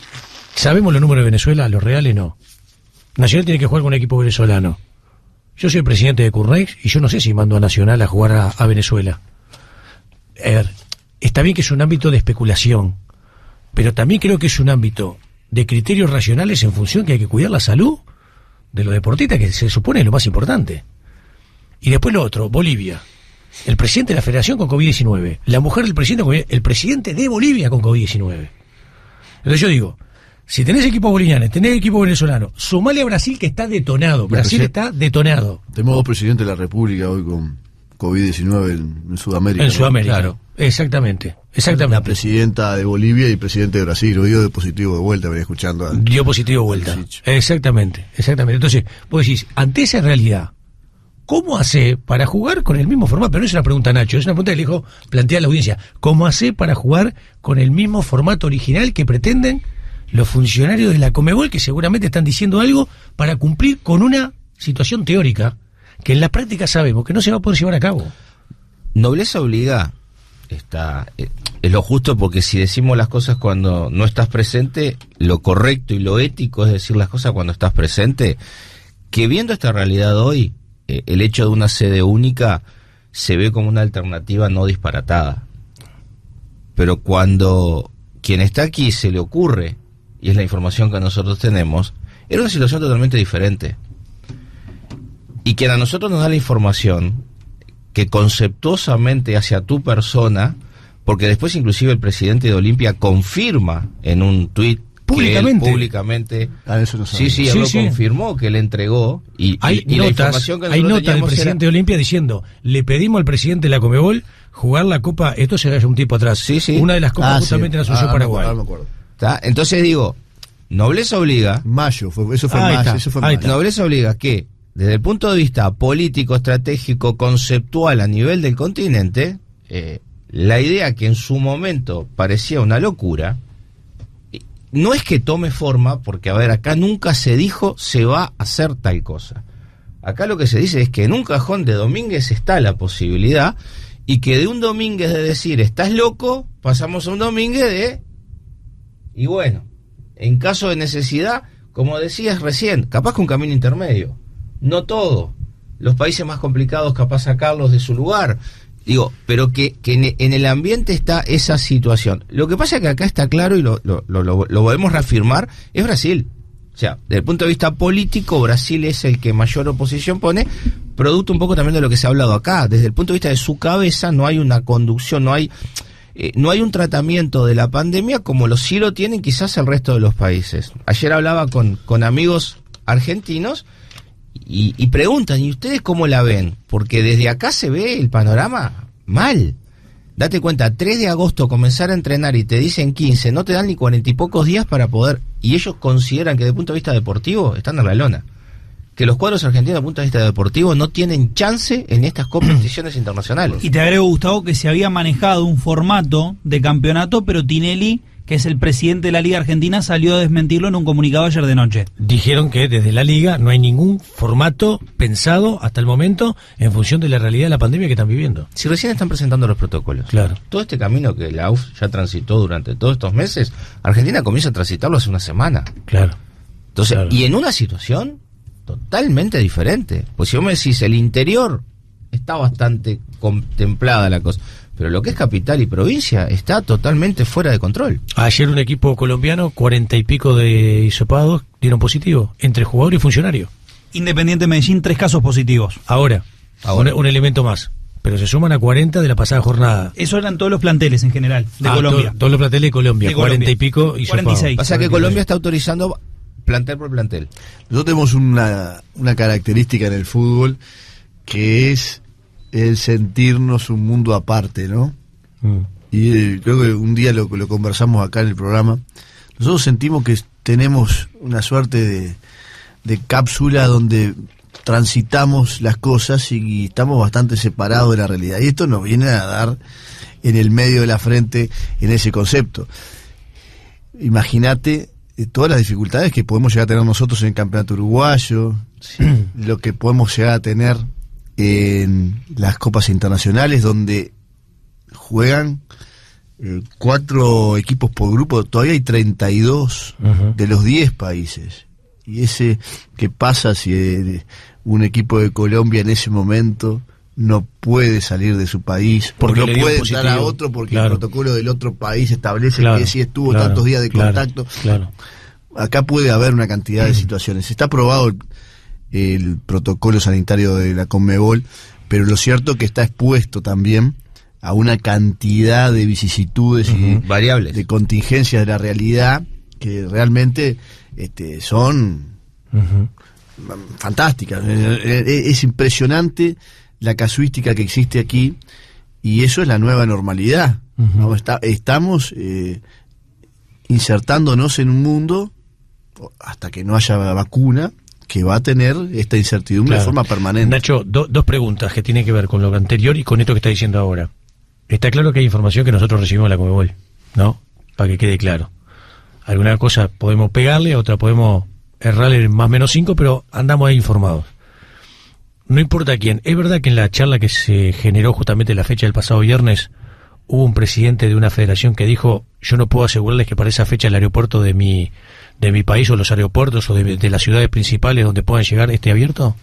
S3: ¿sabemos los números de Venezuela? Los reales no. Nacional tiene que jugar con un equipo venezolano. Yo soy el presidente de Curnex y yo no sé si mando a Nacional a jugar a Venezuela. A ver, está bien que es un ámbito de especulación, pero también creo que es un ámbito de criterios racionales en función que hay que cuidar la salud de los deportistas, que se supone es lo más importante. Y después lo otro, Bolivia. El presidente de la federación con COVID-19. La mujer del presidente con COVID-19. El presidente de Bolivia con COVID-19. Entonces yo digo, si tenés equipos bolivianos, tenés equipo venezolano, sumale a Brasil, que está detonado. Brasil está detonado.
S4: Tenemos 2 presidentes de la República hoy con COVID-19 en Sudamérica.
S3: En
S4: ¿no?
S3: Sudamérica.
S5: Claro.
S3: Exactamente.
S4: La presidenta de Bolivia y el presidente de Brasil. Lo dio de positivo de vuelta, venía escuchando.
S3: Dio positivo de vuelta.
S4: Sí.
S3: Exactamente. Entonces, vos decís, ante esa realidad, ¿cómo hace para jugar con el mismo formato? Pero no es una pregunta, Nacho, es una pregunta que le dijo plantear a la audiencia. ¿Cómo hace para jugar con el mismo formato original que pretenden los funcionarios de la Conmebol, que seguramente están diciendo algo para cumplir con una situación teórica que en la práctica sabemos que no se va a poder llevar a cabo?
S5: Nobleza obliga, es lo justo, porque si decimos las cosas cuando no estás presente, lo correcto y lo ético es decir las cosas cuando estás presente. Que viendo esta realidad hoy, el hecho de una sede única se ve como una alternativa no disparatada. Pero cuando quien está aquí se le ocurre, y es la información que nosotros tenemos, era una situación totalmente diferente. Y quien a nosotros nos da la información, que conceptuosamente hacia tu persona, porque después inclusive el presidente de Olimpia confirma en un tuit públicamente.
S4: Eso no sabía.
S5: Sí, él lo confirmó, que le entregó, y
S3: Hay
S5: la información que
S3: hay
S5: nosotros
S3: nota del
S5: teníamos
S3: presidente de Olimpia diciendo, le pedimos al presidente de la Conmebol jugar la Copa, esto se hace un tiempo atrás,
S5: Sí.
S3: una de las copas justamente en la Asunción Paraguay.
S4: Me acuerdo.
S5: ¿Está? Entonces digo, nobleza obliga,
S4: Mayo, eso fue
S3: Ahí
S4: mayo.
S3: está,
S4: Eso fue
S3: ahí
S4: mayo.
S5: nobleza obliga que, desde el punto de vista político, estratégico, conceptual a nivel del continente, la idea que en su momento parecía una locura, no es que tome forma, porque a ver, acá nunca se dijo se va a hacer tal cosa. Acá lo que se dice es que en un cajón de Domínguez está la posibilidad, y que de un Domínguez de decir estás loco, pasamos a un Domínguez de, y bueno, en caso de necesidad, como decías recién, capaz que un camino intermedio. No todo. Los países más complicados, capaz sacarlos de su lugar. Digo, pero que en el ambiente está esa situación. Lo que pasa es que acá está claro, y lo podemos reafirmar, es Brasil. O sea, desde el punto de vista político, Brasil es el que mayor oposición pone, producto un poco también de lo que se ha hablado acá. Desde el punto de vista de su cabeza no hay una conducción, no hay un tratamiento de la pandemia como lo sí lo tienen quizás el resto de los países. Ayer hablaba con amigos argentinos y preguntan, ¿y ustedes cómo la ven? Porque desde acá se ve el panorama mal. Date cuenta, 3 de agosto comenzar a entrenar y te dicen 15, no te dan ni 40 y pocos días para poder, y ellos consideran que desde el punto de vista deportivo están en la lona. Que los cuadros argentinos desde el punto de vista deportivo no tienen chance en estas competiciones internacionales.
S6: Y te agrego, Gustavo, que se había manejado un formato de campeonato, pero Tinelli, que es el presidente de la Liga Argentina, salió a desmentirlo en un comunicado ayer de noche.
S3: Dijeron que desde la Liga no hay ningún formato pensado hasta el momento en función de la realidad de la pandemia que están viviendo.
S5: Si recién están presentando los protocolos.
S3: Claro.
S5: Todo este camino que la UF ya transitó durante todos estos meses, Argentina comienza a transitarlo hace una semana.
S3: Claro.
S5: Entonces,
S3: Claro.
S5: y en una situación totalmente diferente. Pues si vos me decís, el interior está bastante contemplada la cosa, pero lo que es capital y provincia está totalmente fuera de control.
S3: Ayer un equipo colombiano, 40 y pico de hisopados dieron positivo, entre jugador y funcionario.
S6: Independiente Medellín, 3 casos positivos.
S3: Ahora. Un elemento más. pero se suman a 40 de la pasada jornada.
S6: Eso eran todos los planteles en general, de Colombia.
S3: Todos los planteles de Colombia, 40 y pico y
S6: 46.
S5: Pasa que Colombia está autorizando plantel por plantel.
S4: Nosotros tenemos una característica en el fútbol que es el sentirnos un mundo aparte, ¿no? Y creo que un día lo conversamos acá en el programa. Nosotros sentimos que tenemos una suerte de cápsula donde transitamos las cosas y estamos bastante separados de la realidad. Y esto nos viene a dar en el medio de la frente en ese concepto. Imagínate todas las dificultades que podemos llegar a tener nosotros en el campeonato uruguayo, lo que podemos llegar a tener en las copas internacionales, donde juegan 4 equipos por grupo. Todavía hay 32 de los 10 países. Y ese que pasa si un equipo de Colombia en ese momento no puede salir de su país, porque no puede entrar a otro, porque el protocolo del otro país establece que si estuvo tantos días de contacto. Acá puede haber una cantidad de situaciones. Está aprobado el protocolo sanitario de la Conmebol, pero lo cierto es que está expuesto también a una cantidad de vicisitudes y
S5: variables,
S4: de contingencias de la realidad que realmente son fantásticas. Es impresionante la casuística que existe aquí, y eso es la nueva normalidad. ¿No? Estamos insertándonos en un mundo, hasta que no haya vacuna, que va a tener esta incertidumbre de forma permanente.
S3: Nacho, dos preguntas que tienen que ver con lo anterior y con esto que está diciendo ahora. Está claro que hay información que nosotros recibimos de la Conmebol, ¿no? Para que quede claro. Alguna cosa podemos pegarle, otra podemos errarle más o menos 5, pero andamos ahí informados. No importa quién. Es verdad que en la charla que se generó justamente en la fecha del pasado viernes, hubo un presidente de una federación que dijo: yo no puedo asegurarles que para esa fecha el aeropuerto de mi país, o los aeropuertos o de las ciudades principales donde puedan llegar, esté abierto.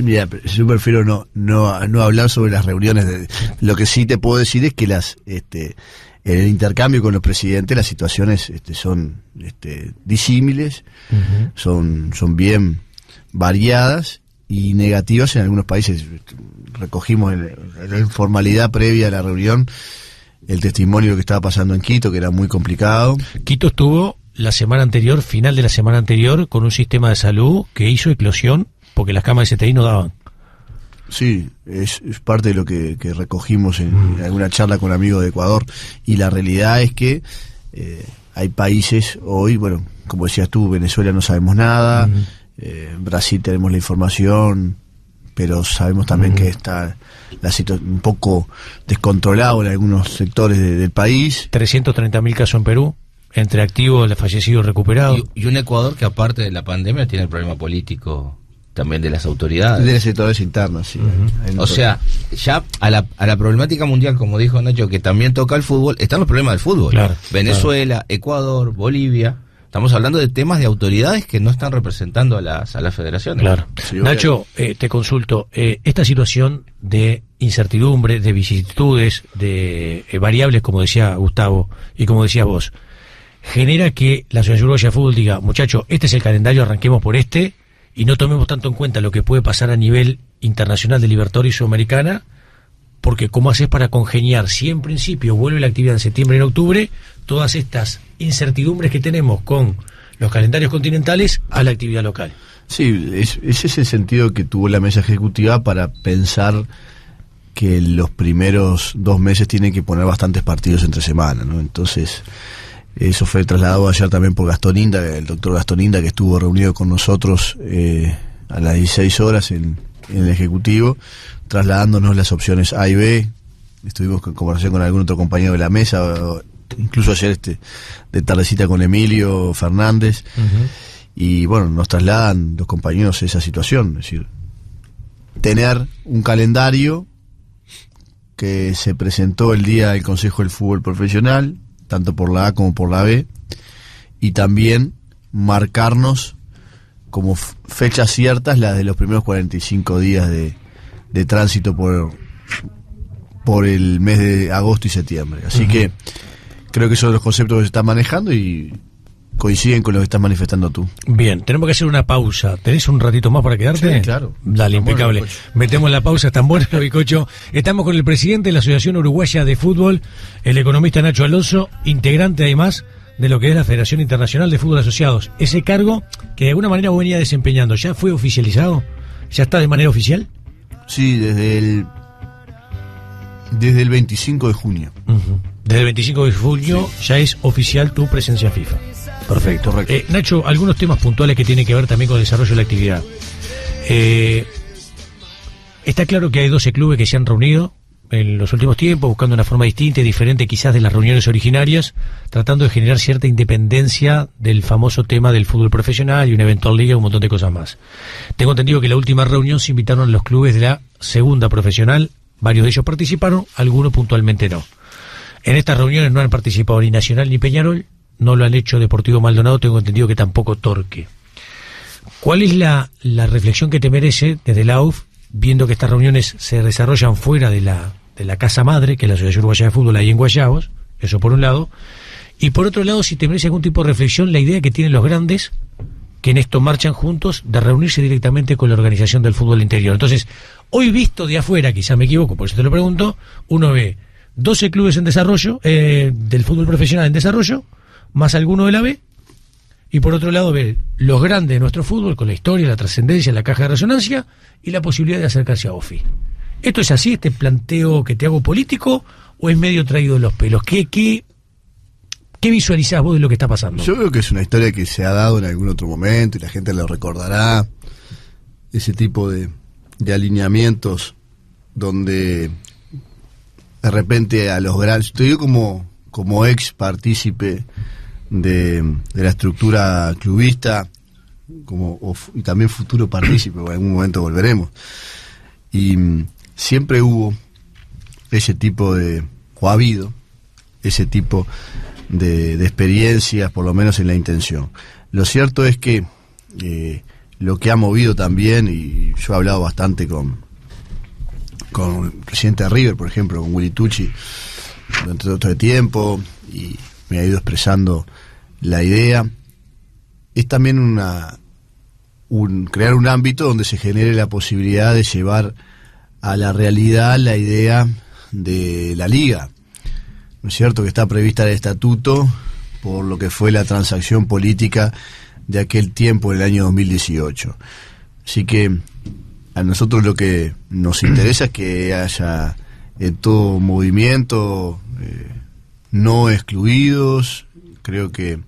S4: Mira, yo prefiero no hablar sobre las reuniones. Lo que sí te puedo decir es que en el intercambio con los presidentes las situaciones son disímiles, son bien variadas y negativas en algunos países. Recogimos en la informalidad previa a la reunión el testimonio de lo que estaba pasando en Quito, que era muy complicado.
S3: Quito estuvo la semana anterior, final de la semana anterior, con un sistema de salud que hizo eclosión porque las camas de CTI no daban.
S4: Sí, es parte de lo que recogimos en alguna charla con amigos de Ecuador, y la realidad es que hay países hoy, bueno, como decías tú, Venezuela no sabemos nada, Brasil tenemos la información, pero sabemos también que está la situación un poco descontrolada en algunos sectores del país.
S3: 330.000 casos en Perú, entre activos, fallecidos, recuperados.
S5: Y un Ecuador que, aparte de la pandemia, tiene el problema político también de las autoridades.
S4: De las autoridades internas, sí.
S5: O sea, ya a la problemática mundial, como dijo Nacho, que también toca el fútbol, están los problemas del fútbol. Venezuela, Ecuador, Bolivia. Estamos hablando de temas de autoridades que no están representando a las federaciones.
S3: Claro. Sí, Nacho, te consulto, esta situación de incertidumbre, de vicisitudes, de variables, como decía Gustavo y como decías vos, genera que la Asociación Uruguaya de Fútbol diga: muchachos, este es el calendario, arranquemos por este, y no tomemos tanto en cuenta lo que puede pasar a nivel internacional de Libertadores y Sudamericana, porque ¿cómo haces para congeniar si en principio vuelve la actividad en septiembre y en octubre, todas estas incertidumbres que tenemos con los calendarios continentales a la actividad local?
S4: Sí, ese es el sentido que tuvo la mesa ejecutiva para pensar que los primeros 2 meses tienen que poner bastantes partidos entre semana, ¿no? Entonces, eso fue trasladado ayer también por Gastón Inda, el doctor Gastón Inda, que estuvo reunido con nosotros a las 16 horas en el Ejecutivo, trasladándonos las opciones A y B. Estuvimos en conversación con algún otro compañero de la mesa, incluso ayer de tardecita con Emilio Fernández, y bueno, nos trasladan los compañeros esa situación, es decir, tener un calendario que se presentó el día del Consejo del Fútbol Profesional, tanto por la A como por la B, y también marcarnos como fechas ciertas las de los primeros 45 días de tránsito por el mes de agosto y septiembre. Así que creo que esos son los conceptos que se están manejando, y coinciden con lo que estás manifestando tú.
S3: Bien, tenemos que hacer una pausa. ¿Tenés un ratito más para quedarte?
S4: Sí, claro.
S3: Dale,
S4: Está
S3: impecable.
S4: bueno,
S3: Metemos la pausa, tan bueno, Bicocho. Estamos con el presidente de la Asociación Uruguaya de Fútbol, el economista Nacho Alonso, integrante además de lo que es la Federación Internacional de Fútbol Asociados. Ese cargo que de alguna manera vos venía desempeñando, ¿ya fue oficializado? ¿Ya está de manera oficial?
S4: Sí, desde el 25 de junio.
S3: Uh-huh. Desde el 25 de junio ya es oficial tu presencia FIFA. Perfecto.
S4: Correcto.
S3: Nacho, algunos temas puntuales que tienen que ver también con el desarrollo de la actividad. Está claro que hay 12 clubes que se han reunido en los últimos tiempos, buscando una forma distinta y diferente quizás de las reuniones originarias, tratando de generar cierta independencia del famoso tema del fútbol profesional y una eventual liga y un montón de cosas más. Tengo entendido que en la última reunión se invitaron a los clubes de la segunda profesional, varios de ellos participaron, algunos puntualmente no. En estas reuniones no han participado ni Nacional ni Peñarol, no lo han hecho Deportivo Maldonado, tengo entendido que tampoco Torque. ¿Cuál es la reflexión que te merece desde la AUF, viendo que estas reuniones se desarrollan fuera de la casa madre, que es la Asociación Uruguaya de Fútbol ahí en Guayabos? Eso por un lado. Y por otro lado, si te merece algún tipo de reflexión la idea que tienen los grandes, que en esto marchan juntos, de reunirse directamente con la organización del fútbol interior. Entonces, hoy visto de afuera, quizás me equivoco, por eso te lo pregunto, uno ve 12 clubes en desarrollo, del fútbol profesional en desarrollo, más alguno de la B, y por otro lado ve los grandes de nuestro fútbol, con la historia, la trascendencia, la caja de resonancia, y la posibilidad de acercarse a OFI. ¿Esto es así, este planteo que te hago político, o es medio traído de los pelos? ¿Qué visualizás vos de lo que está pasando?
S4: Yo creo que es una historia que se ha dado en algún otro momento y la gente lo recordará. Ese tipo de alineamientos donde de repente a los grandes, te digo como ex partícipe de la estructura clubista, y también futuro partícipe, en algún momento volveremos. Y siempre hubo ese tipo o ha habido ese tipo de experiencias, por lo menos en la intención. Lo cierto es que lo que ha movido también, y yo he hablado bastante con el presidente de River, por ejemplo, con Willy Tucci, durante todo este tiempo, y me ha ido expresando la idea, es también crear un ámbito donde se genere la posibilidad de llevar a la realidad la idea de la liga. ¿No es cierto? Que está prevista en el estatuto por lo que fue la transacción política de aquel tiempo, el año 2018. Así que a nosotros lo que nos interesa es que haya en todo movimiento no excluidos. Creo que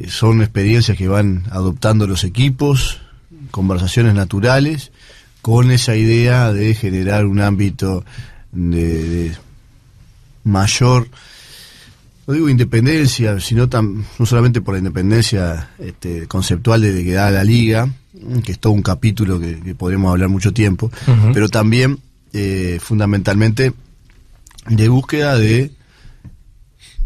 S4: son experiencias que van adoptando los equipos, conversaciones naturales, con esa idea de generar un ámbito de mayor, no digo independencia, sino no solamente por la independencia conceptual de que da la liga, que es todo un capítulo que podremos hablar mucho tiempo, uh-huh, pero también fundamentalmente de búsqueda de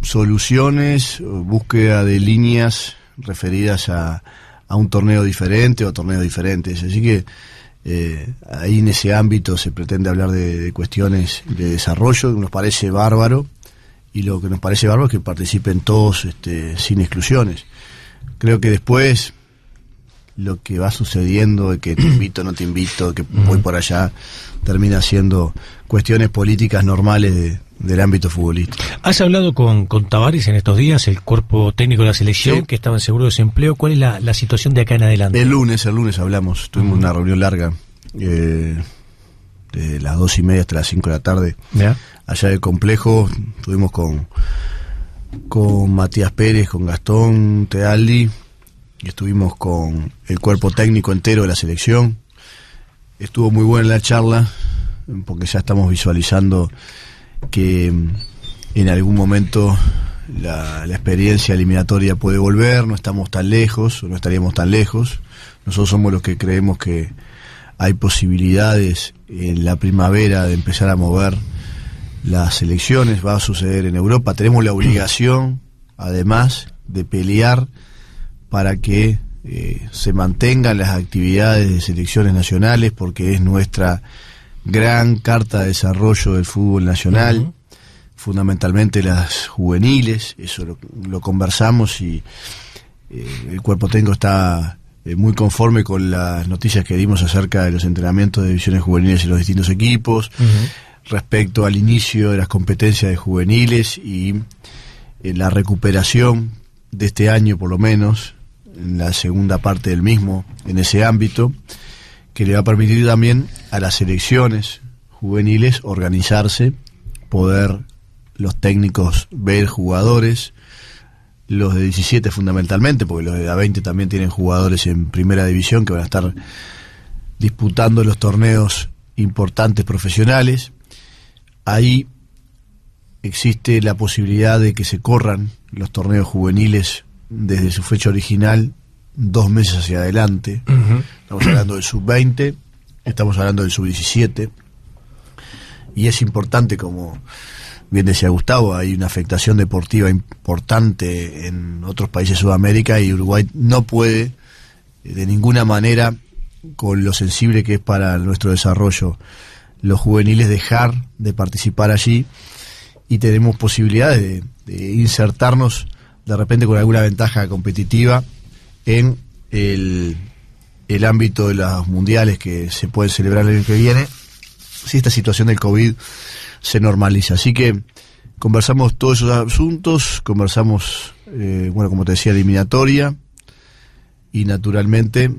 S4: soluciones, búsqueda de líneas referidas a un torneo diferente o torneos diferentes. Así que ahí en ese ámbito se pretende hablar de cuestiones de desarrollo. Nos parece bárbaro, y lo que nos parece bárbaro es que participen todos sin exclusiones. Creo que después lo que va sucediendo, de que te invito, no te invito, que voy por allá, termina siendo cuestiones políticas normales del ámbito futbolístico.
S3: ¿Has hablado con Tavares en estos días, el cuerpo técnico de la selección, sí, que estaba en seguro de desempleo? ¿Cuál es la situación de acá en adelante? El lunes
S4: hablamos, tuvimos una reunión larga, de las 2:30 hasta las 5 de la tarde, ¿ya? Allá del complejo. Estuvimos con Matías Pérez, con Gastón Tealdi, y estuvimos con el cuerpo técnico entero de la selección. Estuvo muy buena la charla, porque ya estamos visualizando que en algún momento la experiencia eliminatoria puede volver. No estamos tan lejos, o no estaríamos tan lejos. Nosotros somos los que creemos que hay posibilidades en la primavera de empezar a mover las elecciones. Va a suceder en Europa. Tenemos la obligación, además, de pelear para que se mantengan las actividades de selecciones nacionales, porque es nuestra gran carta de desarrollo del fútbol nacional. Uh-huh. fundamentalmente las juveniles, eso lo conversamos y el cuerpo técnico está muy conforme con las noticias que dimos acerca de los entrenamientos de divisiones juveniles en los distintos equipos, respecto al inicio de las competencias de juveniles y la recuperación de este año, por lo menos, en la segunda parte del mismo, en ese ámbito, que le va a permitir también a las selecciones juveniles organizarse, poder los técnicos ver jugadores, los de 17 fundamentalmente, porque los de A20 también tienen jugadores en primera división que van a estar disputando los torneos importantes profesionales. Ahí existe la posibilidad de que se corran los torneos juveniles desde su fecha original 2 meses hacia adelante. Estamos hablando del sub-20, estamos hablando del sub-17, y es importante, como bien decía Gustavo, hay una afectación deportiva importante en otros países de Sudamérica y Uruguay no puede de ninguna manera, con lo sensible que es para nuestro desarrollo los juveniles, dejar de participar allí, y tenemos posibilidades de insertarnos de repente con alguna ventaja competitiva en el ámbito de los mundiales que se pueden celebrar el año que viene, si esta situación del COVID se normaliza. Así que conversamos todos esos asuntos, conversamos, como te decía, eliminatoria y naturalmente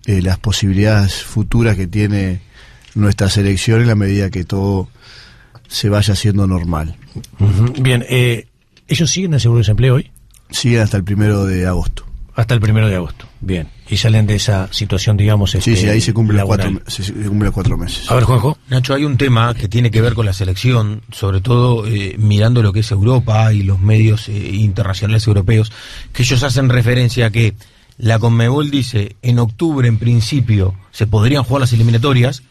S4: las posibilidades futuras que tiene nuestra selección en la medida que todo se vaya haciendo normal.
S3: Bien, ¿ellos siguen en seguro de desempleo hoy?
S4: Siguen hasta el 1 de agosto.
S3: Hasta el 1 de agosto, bien. Y salen de esa situación, digamos...
S4: Sí, ahí se cumplen los 4 meses.
S3: A ver, Juanjo.
S7: Nacho, hay un tema que tiene que ver con la selección, sobre todo mirando lo que es Europa y los medios internacionales europeos, que ellos hacen referencia a que la Conmebol dice, en octubre en principio se podrían jugar las eliminatorias,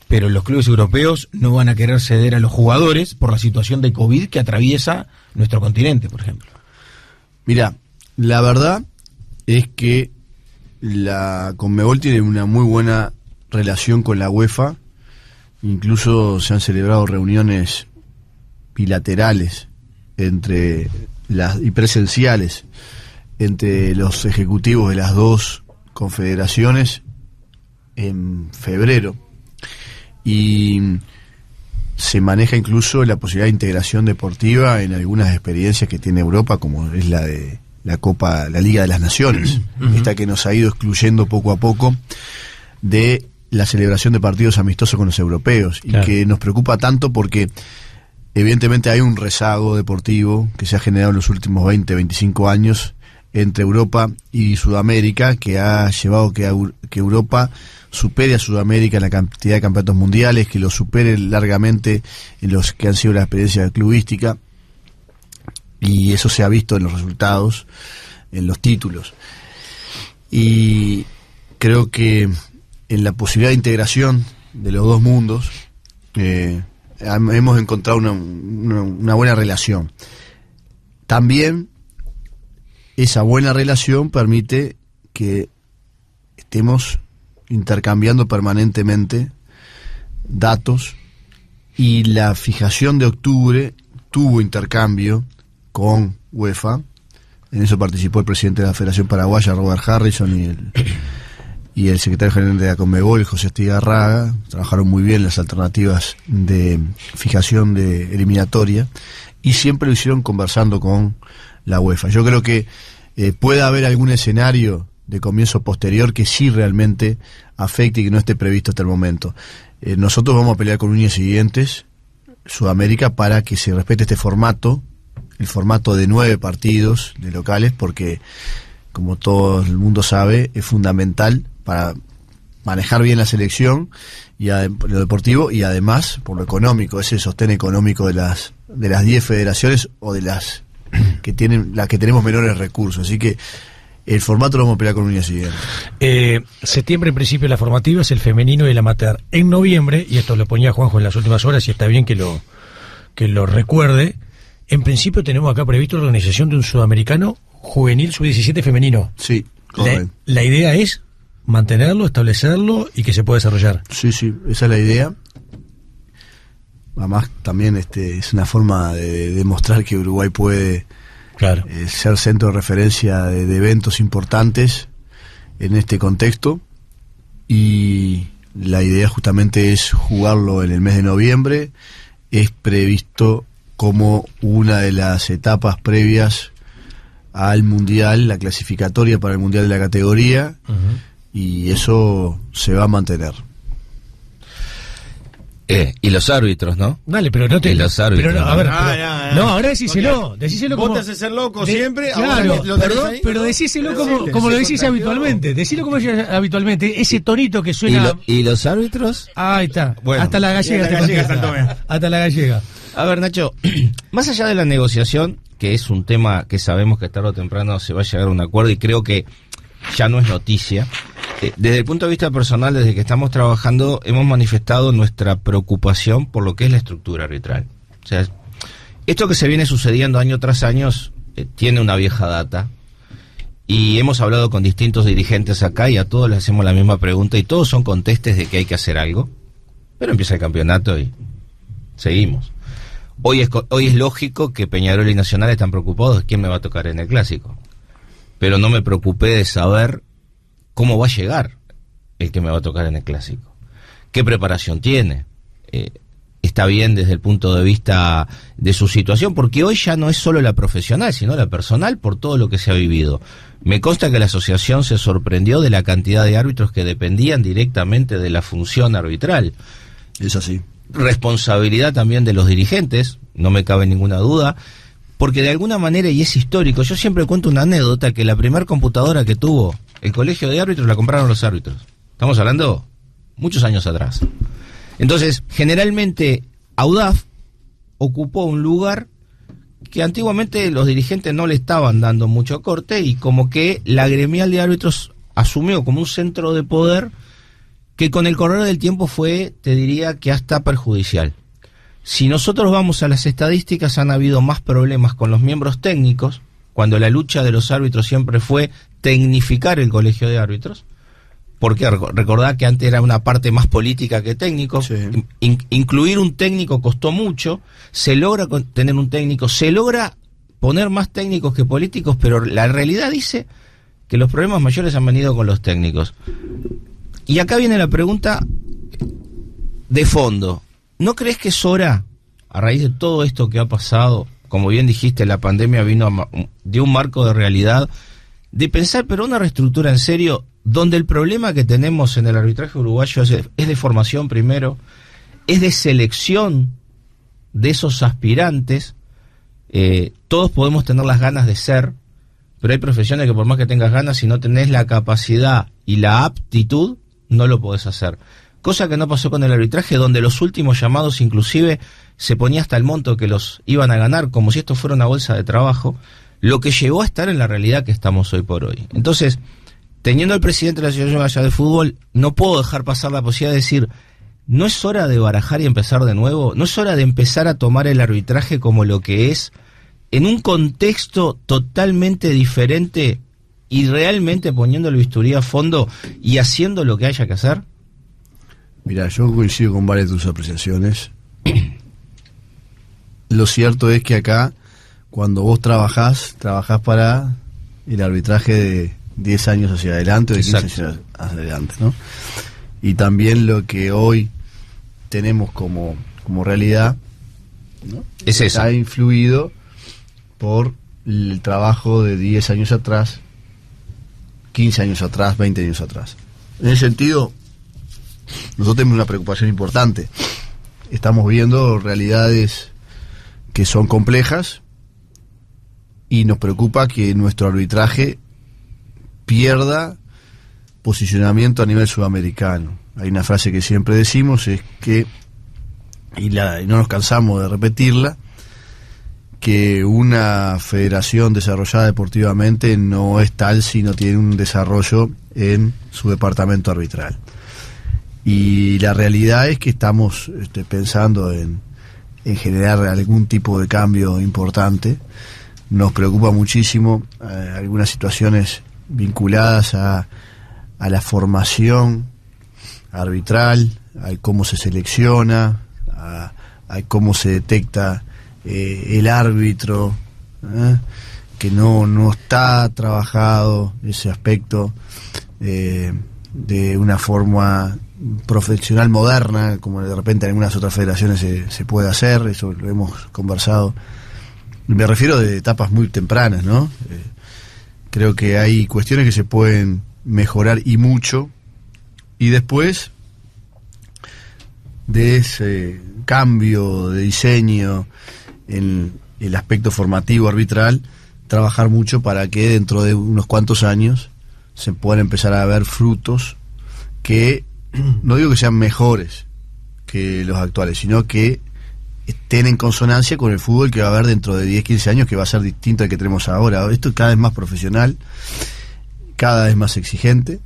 S7: pero los clubes europeos no van a querer ceder a los jugadores por la situación de COVID que atraviesa nuestro continente, por ejemplo.
S4: Mira, la verdad es que la Conmebol tiene una muy buena relación con la UEFA, incluso se han celebrado reuniones bilaterales y presenciales entre los ejecutivos de las dos confederaciones en febrero, y se maneja incluso la posibilidad de integración deportiva en algunas experiencias que tiene Europa, como es la de la Liga de las Naciones, esta que nos ha ido excluyendo poco a poco de la celebración de partidos amistosos con los europeos, y que nos preocupa tanto porque evidentemente hay un rezago deportivo que se ha generado en los últimos 20, 25 años entre Europa y Sudamérica, que ha llevado que Europa supere a Sudamérica en la cantidad de campeonatos mundiales, que lo supere largamente en los que han sido la experiencia clubística, y eso se ha visto en los resultados, en los títulos. Y creo que en la posibilidad de integración de los dos mundos hemos encontrado una buena relación. También esa buena relación permite que estemos intercambiando permanentemente datos, y la fijación de octubre tuvo intercambio con UEFA. En eso participó el presidente de la Federación Paraguaya, Robert Harrison, y el secretario general de la Conmebol, José Estigarraga. Trabajaron muy bien las alternativas de fijación de eliminatoria, y siempre lo hicieron conversando con la UEFA. Yo creo que puede haber algún escenario de comienzo posterior que sí realmente afecte y que no esté previsto hasta el momento. Nosotros vamos a pelear con uñas y dientes Sudamérica para que se respete este formato, el formato de 9 partidos de locales, porque como todo el mundo sabe es fundamental para manejar bien la selección y lo deportivo, y además por lo económico, ese sostén económico de las 10 federaciones o de las que tenemos menores recursos. Así que el formato lo vamos a pelear con uñas y dientes.
S3: Septiembre en principio la formativa es el femenino y el amateur. En noviembre, y esto lo ponía Juanjo en las últimas horas y está bien que lo recuerde, en principio tenemos acá previsto la organización de un sudamericano juvenil sub-17 femenino.
S4: Sí, correcto.
S3: La idea es mantenerlo, establecerlo y que se pueda desarrollar.
S4: Sí, esa es la idea. además también es una forma de demostrar que Uruguay puede
S3: Claro.
S4: Ser centro de referencia de eventos importantes en este contexto, y la idea justamente es jugarlo en el mes de noviembre. Es previsto como una de las etapas previas al Mundial, la clasificatoria para el Mundial de la categoría, y eso se va a mantener.
S5: Y los árbitros, ¿no?
S3: Dale, pero no te...
S5: Y los árbitros.
S3: Pero no, a ver,
S7: No,
S3: no, ahora decíselo. Decíselo
S7: Vos
S3: como...
S7: te haces ser loco
S3: de-
S7: siempre.
S3: Claro,
S7: ahora lo tenés
S3: perdón,
S7: ahí.
S3: pero decíselo como,
S7: Sí,
S3: como lo
S7: se
S3: decís
S7: contagió.
S3: habitualmente. Decílo como decís habitualmente. Ese tonito que suena...
S5: ¿Y los árbitros?
S3: Ahí está.
S7: Bueno,
S3: hasta la gallega.
S7: hasta la
S3: te
S7: gallega
S3: contesta.
S7: saltó, mira.
S3: Hasta la gallega.
S5: A ver, Nacho, más allá de la negociación, que es un tema que sabemos que tarde o temprano se va a llegar a un acuerdo y creo que ya no es noticia, desde el punto de vista personal, desde que estamos trabajando, hemos manifestado nuestra preocupación por lo que es la estructura arbitral. O sea, esto que se viene sucediendo año tras año tiene una vieja data, y hemos hablado con distintos dirigentes acá y a todos les hacemos la misma pregunta y todos son contestes de que hay que hacer algo, pero empieza el campeonato y seguimos. Hoy es lógico que Peñarol y Nacional están preocupados de quién me va a tocar en el clásico, pero no me preocupé de saber cómo va a llegar el que me va a tocar en el clásico, qué preparación tiene, está bien desde el punto de vista de su situación, porque hoy ya no es solo la profesional, sino la personal, por todo lo que se ha vivido. Me consta que la asociación se sorprendió de la cantidad de árbitros que dependían directamente de la función arbitral.
S4: Es así.
S5: Responsabilidad también de los dirigentes, no me cabe ninguna duda, porque de alguna manera, y es histórico, yo siempre cuento una anécdota, que la primera computadora que tuvo el colegio de árbitros la compraron los árbitros. Estamos hablando muchos años atrás. Entonces, generalmente, AUDAF ocupó un lugar que antiguamente los dirigentes no le estaban dando mucho corte, y como que la gremial de árbitros asumió como un centro de poder que con el correr del tiempo fue, te diría, que hasta perjudicial. Si nosotros vamos a las estadísticas, han habido más problemas con los miembros técnicos, cuando la lucha de los árbitros siempre fue tecnificar el colegio de árbitros, porque recordad que antes era una parte más política que técnico.
S4: Sí.
S5: Incluir un técnico costó mucho, se logra tener un técnico, se logra poner más técnicos que políticos, pero la realidad dice que los problemas mayores han venido con los técnicos. Y acá viene la pregunta de fondo. ¿No crees que es hora, a raíz de todo esto que ha pasado, como bien dijiste, la pandemia vino de un marco de realidad, de pensar, pero una reestructura en serio, donde el problema que tenemos en el arbitraje uruguayo es de formación primero, es de selección de esos aspirantes? Todos podemos tener las ganas de ser, pero hay profesiones que por más que tengas ganas, si no tenés la capacidad y la aptitud, no lo podés hacer. Cosa que no pasó con el arbitraje, donde los últimos llamados inclusive se ponía hasta el monto que los iban a ganar, como si esto fuera una bolsa de trabajo, lo que llegó a estar en la realidad que estamos hoy por hoy. Entonces, teniendo al presidente de la Asociación Gallega de Fútbol, no puedo dejar pasar la posibilidad de decir, ¿no es hora de barajar y empezar de nuevo? ¿No es hora de empezar a tomar el arbitraje como lo que es, en un contexto totalmente diferente y realmente poniendo el bisturí a fondo y haciendo lo que haya que hacer?
S4: Mira, yo coincido con varias de tus apreciaciones. Lo cierto es que acá, cuando vos trabajás para el arbitraje de 10 años hacia adelante o de 15
S5: Exacto.
S4: años hacia adelante, ¿no? Y también lo que hoy tenemos como realidad, ¿no?
S5: Es eso.
S4: Está influido por el trabajo de 10 años atrás, 15 años atrás, 20 años atrás. En ese sentido, nosotros tenemos una preocupación importante. Estamos viendo realidades que son complejas y nos preocupa que nuestro arbitraje pierda posicionamiento a nivel sudamericano. Hay una frase que siempre decimos, es que, y no nos cansamos de repetirla, que una federación desarrollada deportivamente no es tal si no tiene un desarrollo en su departamento arbitral. Y la realidad es que estamos pensando en generar algún tipo de cambio importante. Nos preocupa muchísimo algunas situaciones vinculadas a la formación arbitral, a cómo se selecciona, a a cómo se detecta el árbitro, que no está trabajado ese aspecto de una forma profesional moderna, como de repente en algunas otras federaciones se puede hacer. Eso lo hemos conversado. Me refiero de etapas muy tempranas, ¿no? Creo que hay cuestiones que se pueden mejorar y mucho, y después de ese cambio de diseño en el aspecto formativo arbitral, trabajar mucho para que dentro de unos cuantos años se puedan empezar a ver frutos que, no digo que sean mejores que los actuales, sino que estén en consonancia con el fútbol que va a haber dentro de 10, 15 años, que va a ser distinto al que tenemos ahora. Esto es cada vez más profesional, cada vez más exigente.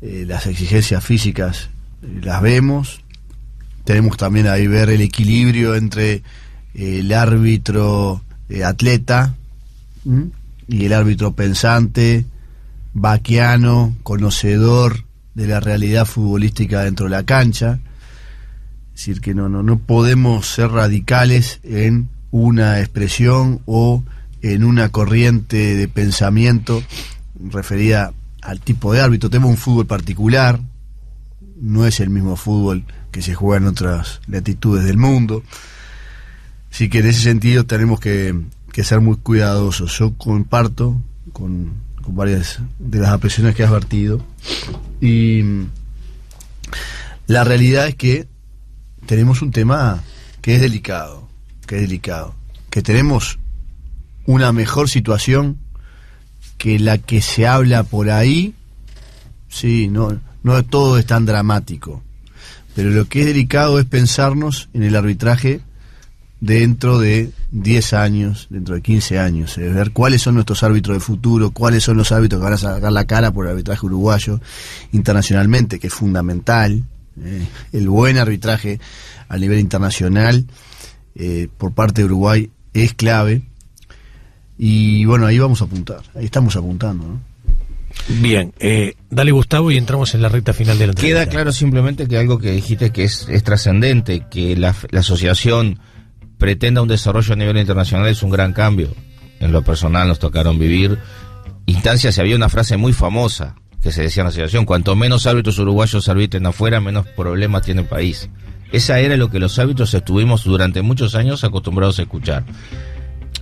S4: Las exigencias físicas las vemos. Tenemos también ahí ver el equilibrio entre el árbitro atleta y el árbitro pensante, vaquiano, conocedor de la realidad futbolística dentro de la cancha. Es decir, que no podemos ser radicales en una expresión o en una corriente de pensamiento referida al tipo de árbitro. Tenemos un fútbol particular, no es el mismo fútbol que se juega en otras latitudes del mundo. Así que en ese sentido tenemos que ser muy cuidadosos. Yo comparto con varias de las apreciaciones que has vertido, y la realidad es que tenemos un tema que es delicado, que tenemos una mejor situación que la que se habla por ahí. Sí, no todo es tan dramático, pero lo que es delicado es pensarnos en el arbitraje dentro de 10 años, dentro de 15 años, ver cuáles son nuestros árbitros de futuro, cuáles son los árbitros que van a sacar la cara por el arbitraje uruguayo internacionalmente, que es fundamental. El buen arbitraje a nivel internacional por parte de Uruguay es clave, y bueno, ahí vamos a apuntar, ahí estamos apuntando, ¿no?
S3: Bien, dale Gustavo y entramos en la recta final de la entrevista.
S5: Queda claro simplemente que algo que dijiste que es trascendente, que la asociación pretenda un desarrollo a nivel internacional, es un gran cambio. En lo personal nos tocaron vivir instancias, y había una frase muy famosa que se decía en la asociación: cuanto menos árbitros uruguayos arbitren afuera, menos problemas tiene el país. Esa era lo que los árbitros estuvimos durante muchos años acostumbrados a escuchar.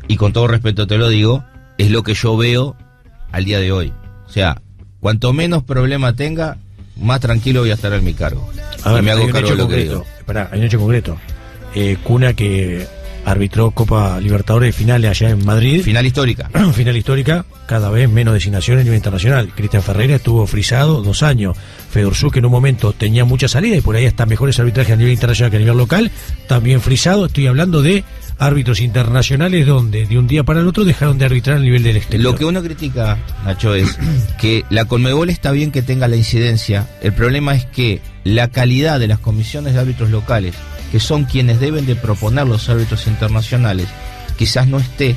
S5: Y con todo respeto te lo digo, es lo que yo veo al día de hoy. O sea, cuanto menos problema tenga, más tranquilo voy a estar en mi cargo.
S3: A ver,
S5: y me hago
S3: hay un
S5: cargo
S3: hecho
S5: de lo que
S3: concreto.
S5: digo.
S3: Hay un hecho concreto. Cuna, que arbitró Copa Libertadores finales allá en Madrid.
S5: Final histórica.
S3: Final histórica, cada vez menos designaciones a nivel internacional. Cristian Ferreira estuvo frisado 2 años. Fedorczuk, que en un momento tenía mucha salida y por ahí hasta mejores arbitrajes a nivel internacional que a nivel local, también frisado. Estoy hablando de árbitros internacionales donde de un día para el otro dejaron de arbitrar a nivel del exterior.
S5: Lo que uno critica, Nacho, es que la Conmebol está bien que tenga la incidencia. El problema es que la calidad de las comisiones de árbitros locales, que son quienes deben de proponer los árbitros internacionales, quizás no esté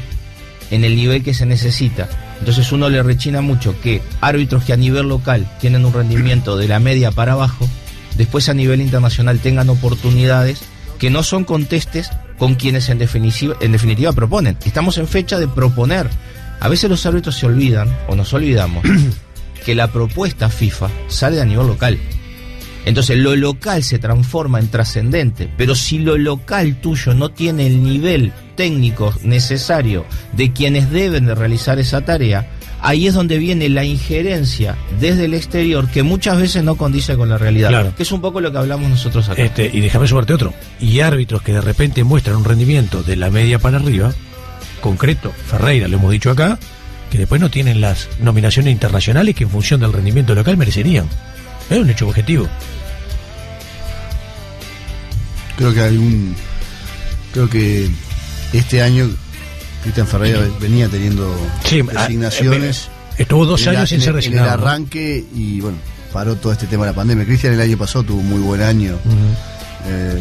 S5: en el nivel que se necesita. Entonces uno le rechina mucho que árbitros que a nivel local tienen un rendimiento de la media para abajo, después a nivel internacional tengan oportunidades que no son contestes con quienes en definitiva proponen. Estamos en fecha de proponer. A veces los árbitros se olvidan, o nos olvidamos, que la propuesta FIFA sale a nivel local. Entonces lo local se transforma en trascendente, pero si lo local tuyo no tiene el nivel técnico necesario de quienes deben de realizar esa tarea, ahí es donde viene la injerencia desde el exterior, que muchas veces no condice con la realidad,
S3: claro,
S5: que es un poco lo que hablamos nosotros acá.
S3: Y déjame sumarte otro. Y árbitros que de repente muestran un rendimiento de la media para arriba, concreto, Ferreira, lo hemos dicho acá, que después no tienen las nominaciones internacionales que en función del rendimiento local merecerían. Es un hecho objetivo.
S4: Creo que este año Cristian Ferreira venía teniendo designaciones.
S3: Estuvo 2 años sin ser designado.
S4: En el arranque, y bueno, paró todo este tema de la pandemia. Cristian el año pasado tuvo un muy buen año.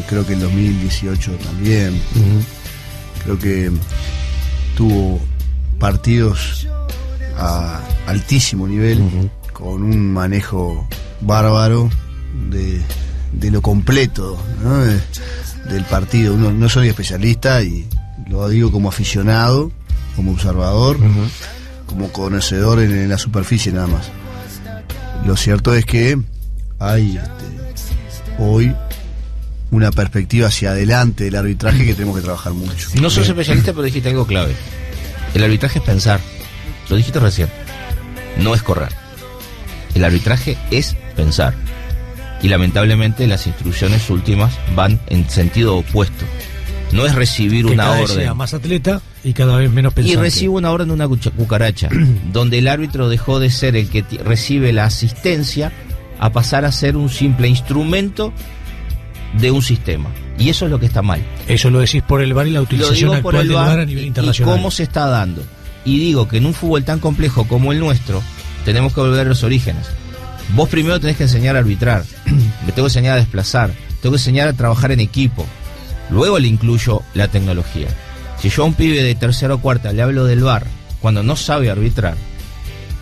S4: Creo que el 2018 también. Creo que tuvo partidos a altísimo nivel, con un manejo bárbaro de lo completo, ¿no? del partido. No soy especialista y lo digo como aficionado, como observador, como conocedor en la superficie nada más. Lo cierto es que hay hoy una perspectiva hacia adelante del arbitraje que tenemos que trabajar mucho.
S5: No sos especialista, pero dijiste algo clave. El arbitraje es pensar. Lo dijiste recién. No es correr. El arbitraje es pensar. Y lamentablemente las instrucciones últimas van en sentido opuesto. No es recibir
S3: que
S5: una
S3: cada vez
S5: orden.
S3: sea más atleta y cada vez menos pensante.
S5: Y recibo una orden de una cucaracha, donde el árbitro dejó de ser el que recibe la asistencia a pasar a ser un simple instrumento de un sistema. Y eso es lo que está mal.
S3: Eso lo decís por el VAR y la utilización actual del VAR a nivel internacional.
S5: Y cómo se está dando. Y digo que en un fútbol tan complejo como el nuestro, tenemos que volver a los orígenes. Vos primero tenés que enseñar a arbitrar, me tengo que enseñar a desplazar, tengo que enseñar a trabajar en equipo. Luego le incluyo la tecnología. Si yo a un pibe de tercera o cuarta le hablo del VAR cuando no sabe arbitrar,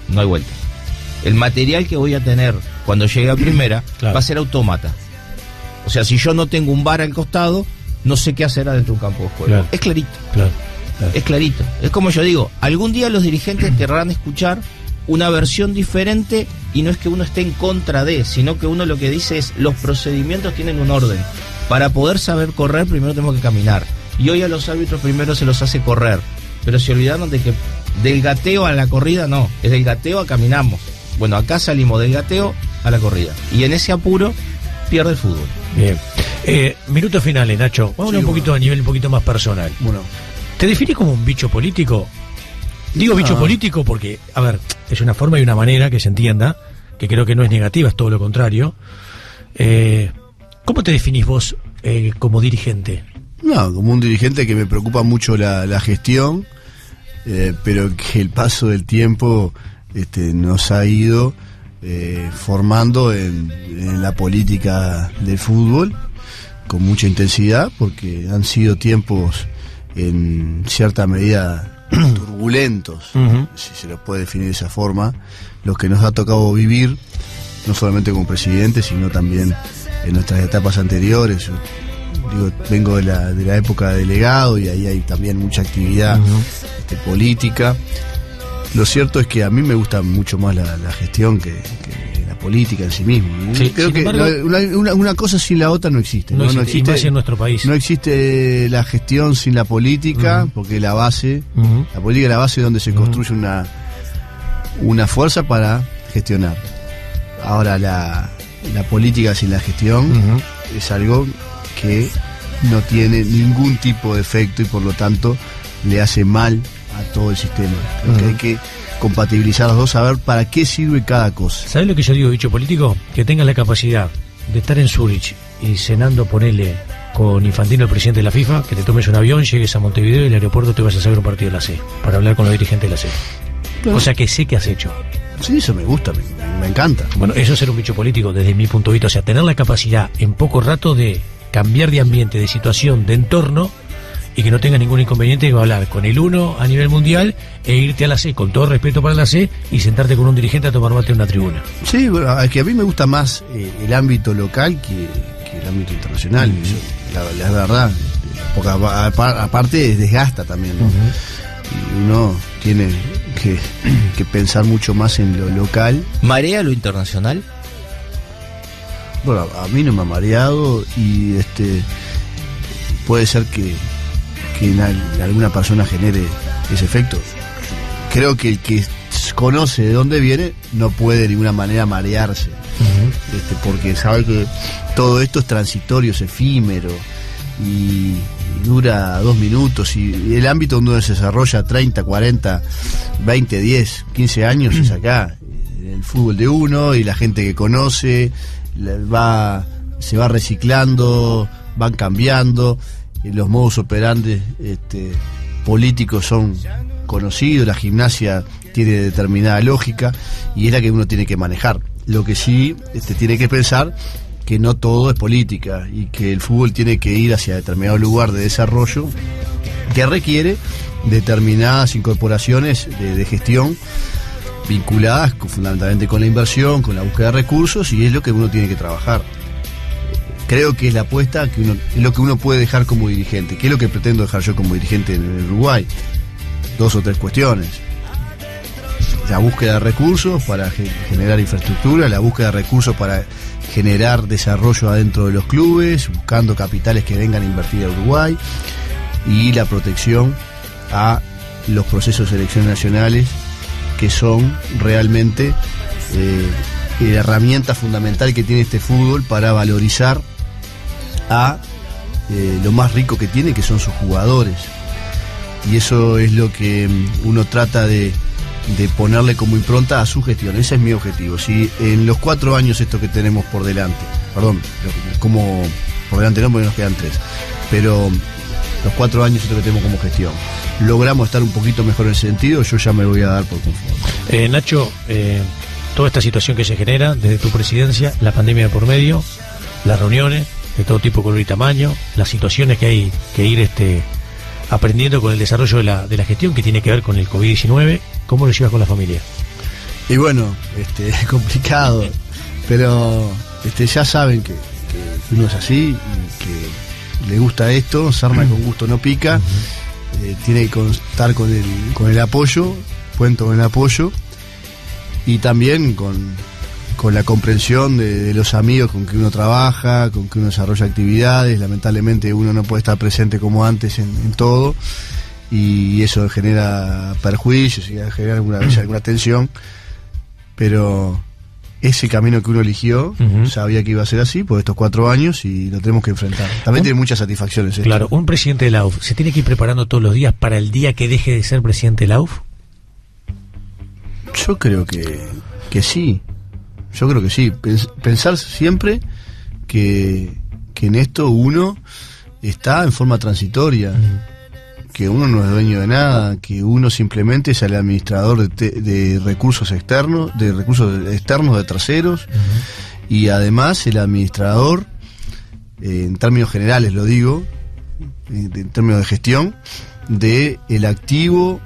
S5: no hay vuelta. El material que voy a tener cuando llegue a primera va a ser autómata. O sea, si yo no tengo un VAR al costado, no sé qué hacer adentro de un campo de juego.
S3: Claro.
S5: Es clarito.
S3: Claro.
S5: Es clarito. Es como yo digo, algún día los dirigentes querrán escuchar una versión diferente, y no es que uno esté en contra de, sino que uno lo que dice es, los procedimientos tienen un orden. Para poder saber correr, primero tenemos que caminar. Y hoy a los árbitros primero se los hace correr. Pero se olvidaron de que del gateo a la corrida no, es del gateo a caminamos. Bueno, acá salimos del gateo a la corrida. Y en ese apuro pierde el fútbol.
S3: Bien. Minutos finales, Nacho. Vamos un poquito a nivel un poquito más personal.
S4: Bueno,
S3: ¿te definís como un bicho político? Digo bicho político porque, a ver, es una forma y una manera que se entienda, que creo que no es negativa, es todo lo contrario. ¿Cómo te definís vos como dirigente?
S4: no, como un dirigente que me preocupa mucho la gestión, pero que el paso del tiempo nos ha ido formando en la política del fútbol con mucha intensidad, porque han sido tiempos en cierta medida turbulentos, si se los puede definir de esa forma, los que nos ha tocado vivir, no solamente como presidente, sino también en nuestras etapas anteriores. Yo digo, vengo de la época de delegado y ahí hay también mucha actividad política. Lo cierto es que a mí me gusta mucho más la gestión que la política en sí mismo, ¿no?
S3: Sí,
S4: creo que
S3: embargo,
S4: una cosa sin la otra no existe.
S3: No existe, y más en nuestro país.
S4: No existe la gestión sin la política, porque la base, la política es la base donde se construye una fuerza para gestionar. Ahora la política sin la gestión es algo que no tiene ningún tipo de efecto y por lo tanto le hace mal a todo el sistema. Creo que hay que compatibilizar los dos, saber para qué sirve cada cosa.
S3: ¿Sabes lo que yo digo, bicho político? Que tengas la capacidad de estar en Zurich y cenando, ponele, con Infantino, el presidente de la FIFA, que te tomes un avión, llegues a Montevideo y el aeropuerto te vas a saber un partido de la C, para hablar con los dirigentes de la C. O sea que sé que has hecho.
S4: Sí, eso me gusta, me encanta.
S3: Bueno, eso es ser un bicho político desde mi punto de vista. O sea, tener la capacidad en poco rato de cambiar de ambiente, de situación, de entorno, y que no tenga ningún inconveniente de hablar con el uno a nivel mundial e irte a la C, con todo respeto para la C, y sentarte con un dirigente a tomar mate en una tribuna.
S4: Sí, bueno, es que a mí me gusta más el ámbito local que el ámbito internacional. Eso, la verdad, porque aparte desgasta también, ¿no? Y uno tiene que pensar mucho más en lo local.
S5: ¿Marea lo internacional?
S4: Bueno, a mí no me ha mareado y puede ser que en alguna persona genere ese efecto. Creo que el que conoce de dónde viene no puede de ninguna manera marearse, porque sabe que todo esto es transitorio, es efímero y dura 2 minutos, y el ámbito donde se desarrolla 30, 40, 20, 10, 15 años es acá, el fútbol de uno, y la gente que conoce se va reciclando, van cambiando, los modus operandi políticos son conocidos, la gimnasia tiene determinada lógica y es la que uno tiene que manejar. Lo que sí tiene que pensar que no todo es política y que el fútbol tiene que ir hacia determinado lugar de desarrollo que requiere determinadas incorporaciones de gestión vinculadas fundamentalmente con la inversión, con la búsqueda de recursos, y es lo que uno tiene que trabajar. creo que es la apuesta, que uno, es lo que uno puede dejar como dirigente. ¿Qué es lo que pretendo dejar yo como dirigente en el Uruguay? 2 o 3 cuestiones. La búsqueda de recursos para generar infraestructura, la búsqueda de recursos para generar desarrollo adentro de los clubes, buscando capitales que vengan a invertir a Uruguay, y la protección a los procesos de selecciones nacionales, que son realmente la herramienta fundamental que tiene este fútbol para valorizar a lo más rico que tiene, que son sus jugadores. Y eso es lo que uno trata de ponerle como impronta a su gestión. Ese es mi objetivo. Si en los 4 años esto que tenemos por delante, como por delante no, porque nos quedan 3, pero los 4 años esto que tenemos como gestión, logramos estar un poquito mejor en ese sentido, yo ya me voy a dar por conforme.
S3: Nacho, toda esta situación que se genera desde tu presidencia, la pandemia de por medio, las reuniones de todo tipo, color y tamaño, las situaciones que hay que ir aprendiendo con el desarrollo de la gestión que tiene que ver con el COVID-19, ¿cómo lo llevas con la familia?
S4: Y bueno, es complicado, pero ya saben que uno es así y que le gusta esto, sarna con gusto no pica, tiene que contar con el apoyo, cuento con el apoyo, y también con la comprensión de los amigos con que uno trabaja, con que uno desarrolla actividades. Lamentablemente uno no puede estar presente como antes en todo, y eso genera perjuicios y genera alguna tensión, pero ese camino que uno eligió, sabía que iba a ser así por estos 4 años y lo tenemos que enfrentar. También tiene muchas satisfacciones.
S3: Claro, un presidente de la AUF ¿se tiene que ir preparando todos los días para el día que deje de ser presidente de la AUF?
S4: Yo creo que sí. Yo creo que sí. Pensar siempre que en esto uno está en forma transitoria, que uno no es dueño de nada, que uno simplemente es el administrador de recursos externos, de terceros, y además el administrador, en términos generales lo digo, en términos de gestión, de el activo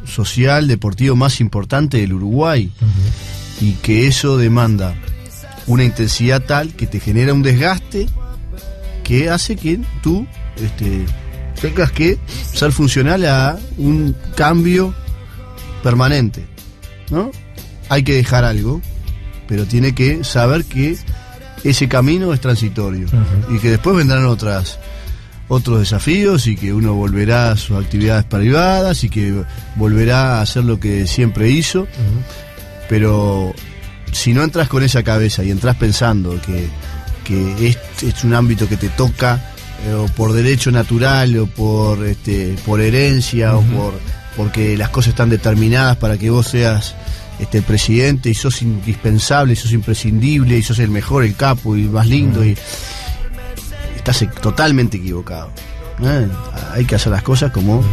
S4: social, deportivo más importante del Uruguay. Y que eso demanda una intensidad tal que te genera un desgaste que hace que tú tengas que ser funcional a un cambio permanente, ¿no? Hay que dejar algo, pero tiene que saber que ese camino es transitorio, y que después vendrán otros desafíos, y que uno volverá a sus actividades privadas y que volverá a hacer lo que siempre hizo. Pero si no entras con esa cabeza y entras pensando que es un ámbito que te toca o por derecho natural o por herencia, o porque las cosas están determinadas para que vos seas el presidente, y sos indispensable, y sos imprescindible, y sos el mejor, el capo y el más lindo, y estás totalmente equivocado. Hay que hacer las cosas como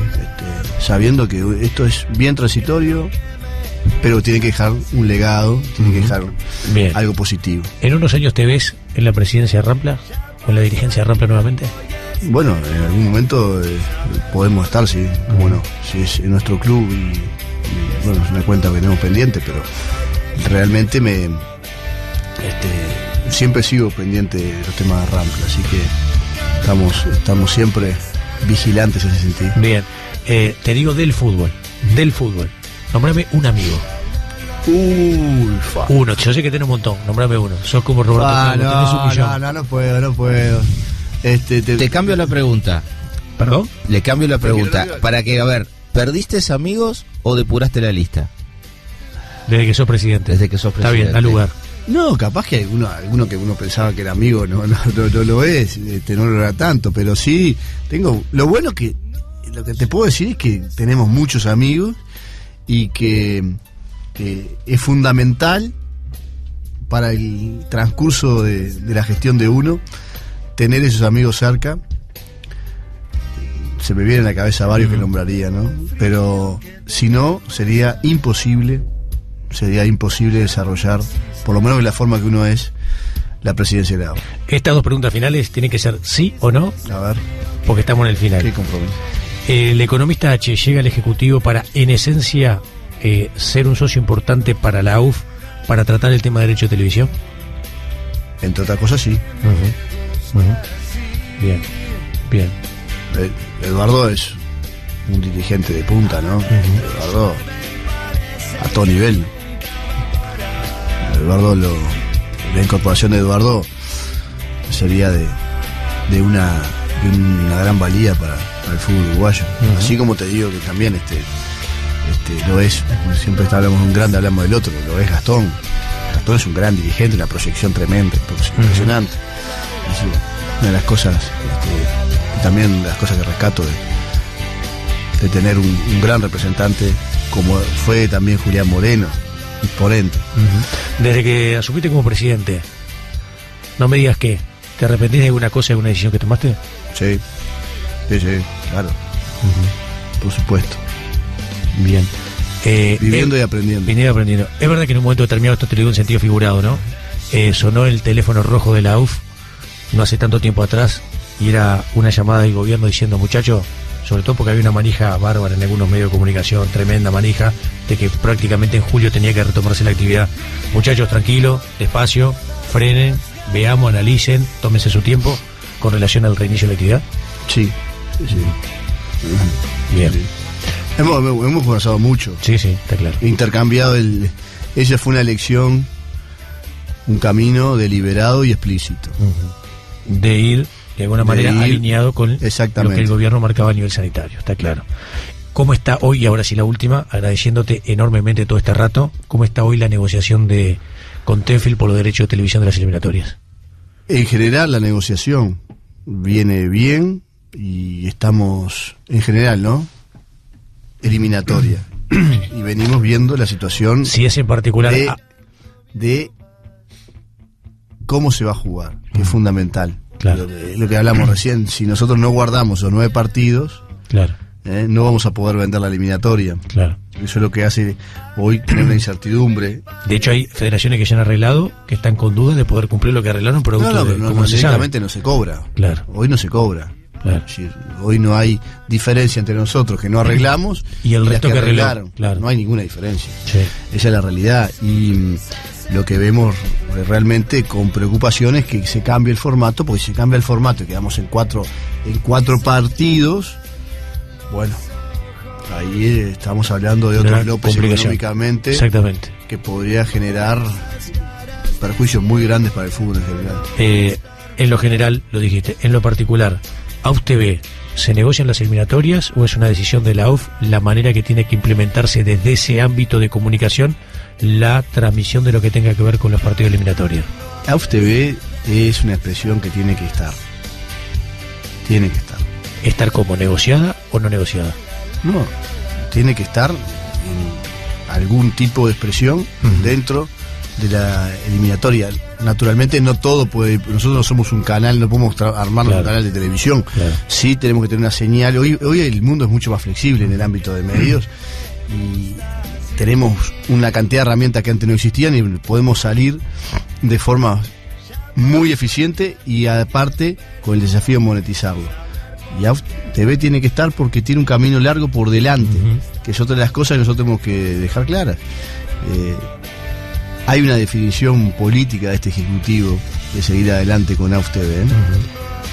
S4: sabiendo que esto es bien transitorio, pero tiene que dejar un legado, tiene que dejar algo positivo.
S3: ¿En unos años te ves en la presidencia de Rampla o en la dirigencia de Rampla nuevamente?
S4: Bueno, en algún momento podemos estar, sí, cómo no, si es en nuestro club, y bueno, es una cuenta que tenemos pendiente, pero realmente siempre sigo pendiente de los temas de Rampla, así que estamos siempre vigilantes en ese sentido.
S3: Bien, te digo del fútbol. Nómbrame un amigo. Uno, yo sé que tenés un montón, nómbrame uno. Sos como Roberto Carlos, tenés un millón.
S4: No puedo.
S5: Te cambio la pregunta.
S3: ¿Perdón?
S5: Le cambio la pregunta. Para que, a ver, ¿perdiste amigos o depuraste la lista?
S3: Desde que sos presidente. Está bien, al lugar.
S4: No, capaz que alguno que uno pensaba que era amigo no lo es, no lo era tanto, pero sí, lo bueno que, lo que te puedo decir es que tenemos muchos amigos, y que es fundamental para el transcurso de la gestión de uno tener esos amigos cerca. Se me vienen a la cabeza varios que nombraría, ¿no? Pero si no, sería imposible desarrollar, por lo menos de la forma que uno es, la presidencia de la AUF.
S3: Estas 2 preguntas finales tienen que ser sí o no.
S4: A ver.
S3: Porque estamos en el final.
S4: Qué compromiso.
S3: El economista H llega al Ejecutivo para, en esencia, ser un socio importante para la AUF, para tratar el tema de derecho de televisión.
S4: Entre otras cosas, sí.
S3: Bien, bien.
S4: Eduardo es un dirigente de punta, ¿no? Eduardo a todo nivel. Eduardo, la incorporación de Eduardo sería de una gran valía para el fútbol uruguayo. Así como te digo que también lo es, siempre hablamos de un grande, hablamos del otro, lo es Gastón. Gastón es un gran dirigente, una proyección tremenda, impresionante. Es una de las cosas, y también las cosas que rescato de tener un gran representante como fue también Julián Moreno, imponente.
S3: Desde que asumiste como presidente, no me digas que te arrepentís de alguna cosa, de alguna decisión que tomaste.
S4: Sí, claro. Por supuesto.
S3: Bien.
S4: Viviendo y aprendiendo.
S3: Viniendo y aprendiendo. Es verdad que en un momento determinado, esto te lo digo en sentido figurado, ¿no? Sonó el teléfono rojo de la UF no hace tanto tiempo atrás y era una llamada del gobierno diciendo, muchachos, sobre todo porque había una manija bárbara en algunos medios de comunicación, tremenda manija, de que prácticamente en julio tenía que retomarse la actividad. Muchachos, tranquilo, despacio, frenen, veamos, analicen, tómense su tiempo con relación al reinicio de la actividad.
S4: Sí.
S3: Bien.
S4: Sí. Hemos conversado mucho.
S3: Sí, está claro.
S4: Intercambiado ella fue una elección, un camino deliberado y explícito.
S3: De ir, de alguna manera, alineado con lo que el gobierno marcaba a nivel sanitario, está claro. ¿Cómo está hoy, y ahora sí la última, agradeciéndote enormemente todo este rato, cómo está hoy la negociación con Tenfield por los derechos de televisión de las eliminatorias?
S4: En general la negociación viene bien y estamos, en general, ¿no? Eliminatoria. Y venimos viendo la situación.
S3: Si es en particular
S4: de cómo se va a jugar, que es fundamental.
S3: Claro.
S4: Lo que hablamos recién, si nosotros no guardamos los 9 partidos,
S3: claro,
S4: no vamos a poder vender la eliminatoria.
S3: Claro.
S4: Eso es lo que hace hoy tener una incertidumbre.
S3: De hecho, hay federaciones que ya han arreglado, que están con dudas de poder cumplir lo que arreglaron, producto de cómo se
S4: directamente no se cobra.
S3: Claro.
S4: Hoy no se cobra.
S3: Claro.
S4: Es decir, hoy no hay diferencia entre nosotros que no arreglamos
S3: y el resto que
S4: arreglaron.
S3: Claro.
S4: No hay ninguna diferencia.
S3: Sí.
S4: Esa es la realidad. Y lo que vemos realmente con preocupación es que se cambie el formato, porque si se cambia el formato y quedamos en cuatro partidos, bueno, ahí estamos hablando de otros López económicamente.
S3: Exactamente.
S4: Que podría generar perjuicios muy grandes para el fútbol en general.
S3: En lo general, lo dijiste, en lo particular, AUF TV, ¿se negocian las eliminatorias o es una decisión de la AUF la manera que tiene que implementarse desde ese ámbito de comunicación la transmisión de lo que tenga que ver con los partidos eliminatorios?
S4: AUF TV es una expresión que tiene que estar. Tiene que estar.
S3: ¿Estar como negociada o no negociada?
S4: No, tiene que estar en algún tipo de expresión dentro de la eliminatoria. Naturalmente no todo puede, nosotros no somos un canal, no podemos armarnos un canal de televisión. Claro. Sí tenemos que tener una señal. Hoy el mundo es mucho más flexible en el ámbito de medios y tenemos una cantidad de herramientas que antes no existían y podemos salir de forma muy eficiente y aparte con el desafío de monetizarlo. Y AUF TV tiene que estar porque tiene un camino largo por delante, que es otra de las cosas que nosotros tenemos que dejar claras. Hay una definición política de este Ejecutivo de seguir adelante con AUF TV,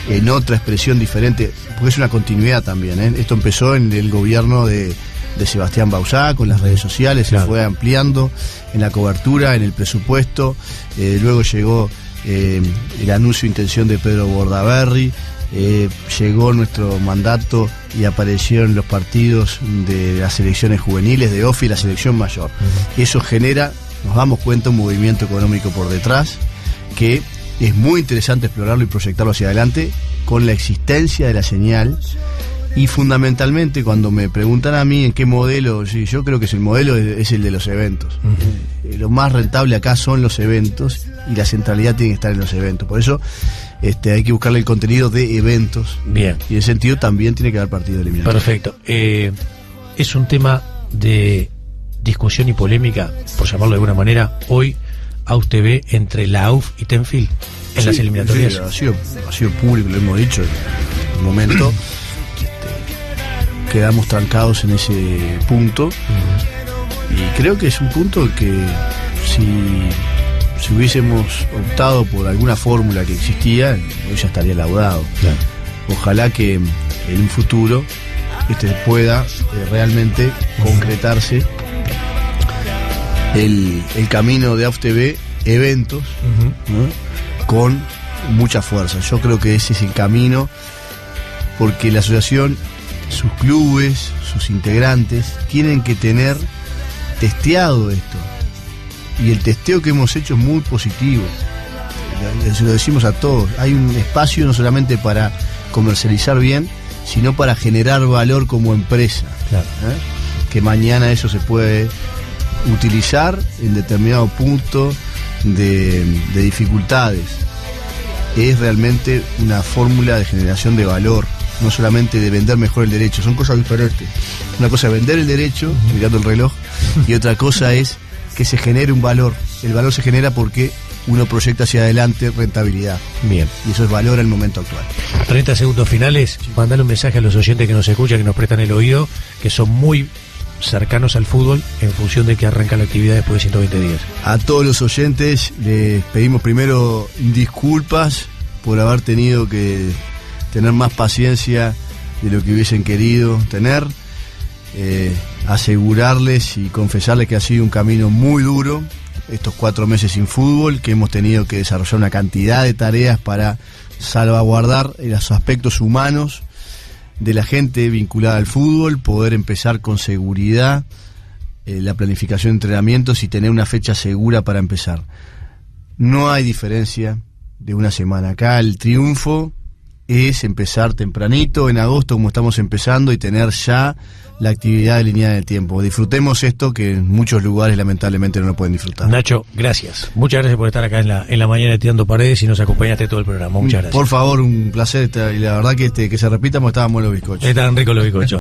S4: en otra expresión diferente, porque es una continuidad también. Esto empezó en el gobierno de Sebastián Bauzá, con las redes sociales, se fue ampliando en la cobertura, en el presupuesto, luego llegó el anuncio de intención de Pedro Bordaberry, llegó nuestro mandato y aparecieron los partidos de las selecciones juveniles de OFI y la selección mayor. Eso genera, nos damos cuenta, un movimiento económico por detrás que es muy interesante explorarlo y proyectarlo hacia adelante con la existencia de la señal. Y fundamentalmente cuando me preguntan a mí en qué modelo, sí, yo creo que el modelo es el de los eventos. Lo más rentable acá son los eventos y la centralidad tiene que estar en los eventos. Por eso hay que buscarle el contenido de eventos.
S3: Bien.
S4: Y en ese sentido también tiene que haber partido eliminatorio.
S3: Perfecto. Es un tema de discusión y polémica, por llamarlo de alguna manera, hoy AUF TV entre la AUF y Tenfield en las eliminatorias.
S4: Sí, ha sido público, lo hemos dicho en un momento. Quedamos trancados en ese punto y creo que es un punto que si hubiésemos optado por alguna fórmula que existía, hoy ya estaría laudado.
S3: Claro.
S4: Ojalá que en un futuro pueda realmente concretarse el camino de AUFTV, eventos, ¿no? Con mucha fuerza. Yo creo que ese es el camino, porque la asociación, sus clubes, sus integrantes tienen que tener testeado esto, y el testeo que hemos hecho es muy positivo. Se lo decimos a todos, hay un espacio no solamente para comercializar bien, sino para generar valor como empresa.
S3: Claro.
S4: Que mañana eso se puede utilizar en determinado punto de dificultades. Es realmente una fórmula de generación de valor, no solamente de vender mejor el derecho, son cosas diferentes. Una cosa es vender el derecho, mirando el reloj, y otra cosa es que se genere un valor. El valor se genera porque uno proyecta hacia adelante rentabilidad.
S3: Bien.
S4: Y eso es valor en el momento actual.
S3: 30 segundos finales, mandale un mensaje a los oyentes que nos escuchan, que nos prestan el oído, que son muy cercanos al fútbol en función de que arranca la actividad después de 120 días.
S4: A todos los oyentes les pedimos primero disculpas por haber tenido que tener más paciencia de lo que hubiesen querido tener. Asegurarles y confesarles que ha sido un camino muy duro estos 4 meses sin fútbol, que hemos tenido que desarrollar una cantidad de tareas para salvaguardar los aspectos humanos de la gente vinculada al fútbol, poder empezar con seguridad la planificación de entrenamientos y tener una fecha segura para empezar. No hay diferencia de una semana. Acá el triunfo es empezar tempranito, en agosto como estamos empezando, y tener ya la actividad delineada en el tiempo. Disfrutemos esto, que en muchos lugares lamentablemente no lo pueden disfrutar.
S3: Nacho, gracias. Muchas gracias por estar acá en la mañana de Tirando Paredes y nos acompañaste todo el programa. Muchas gracias.
S4: Por favor, un placer, y la verdad que se repita, porque estaban buenos los bizcochos.
S3: Estaban ricos los bizcochos.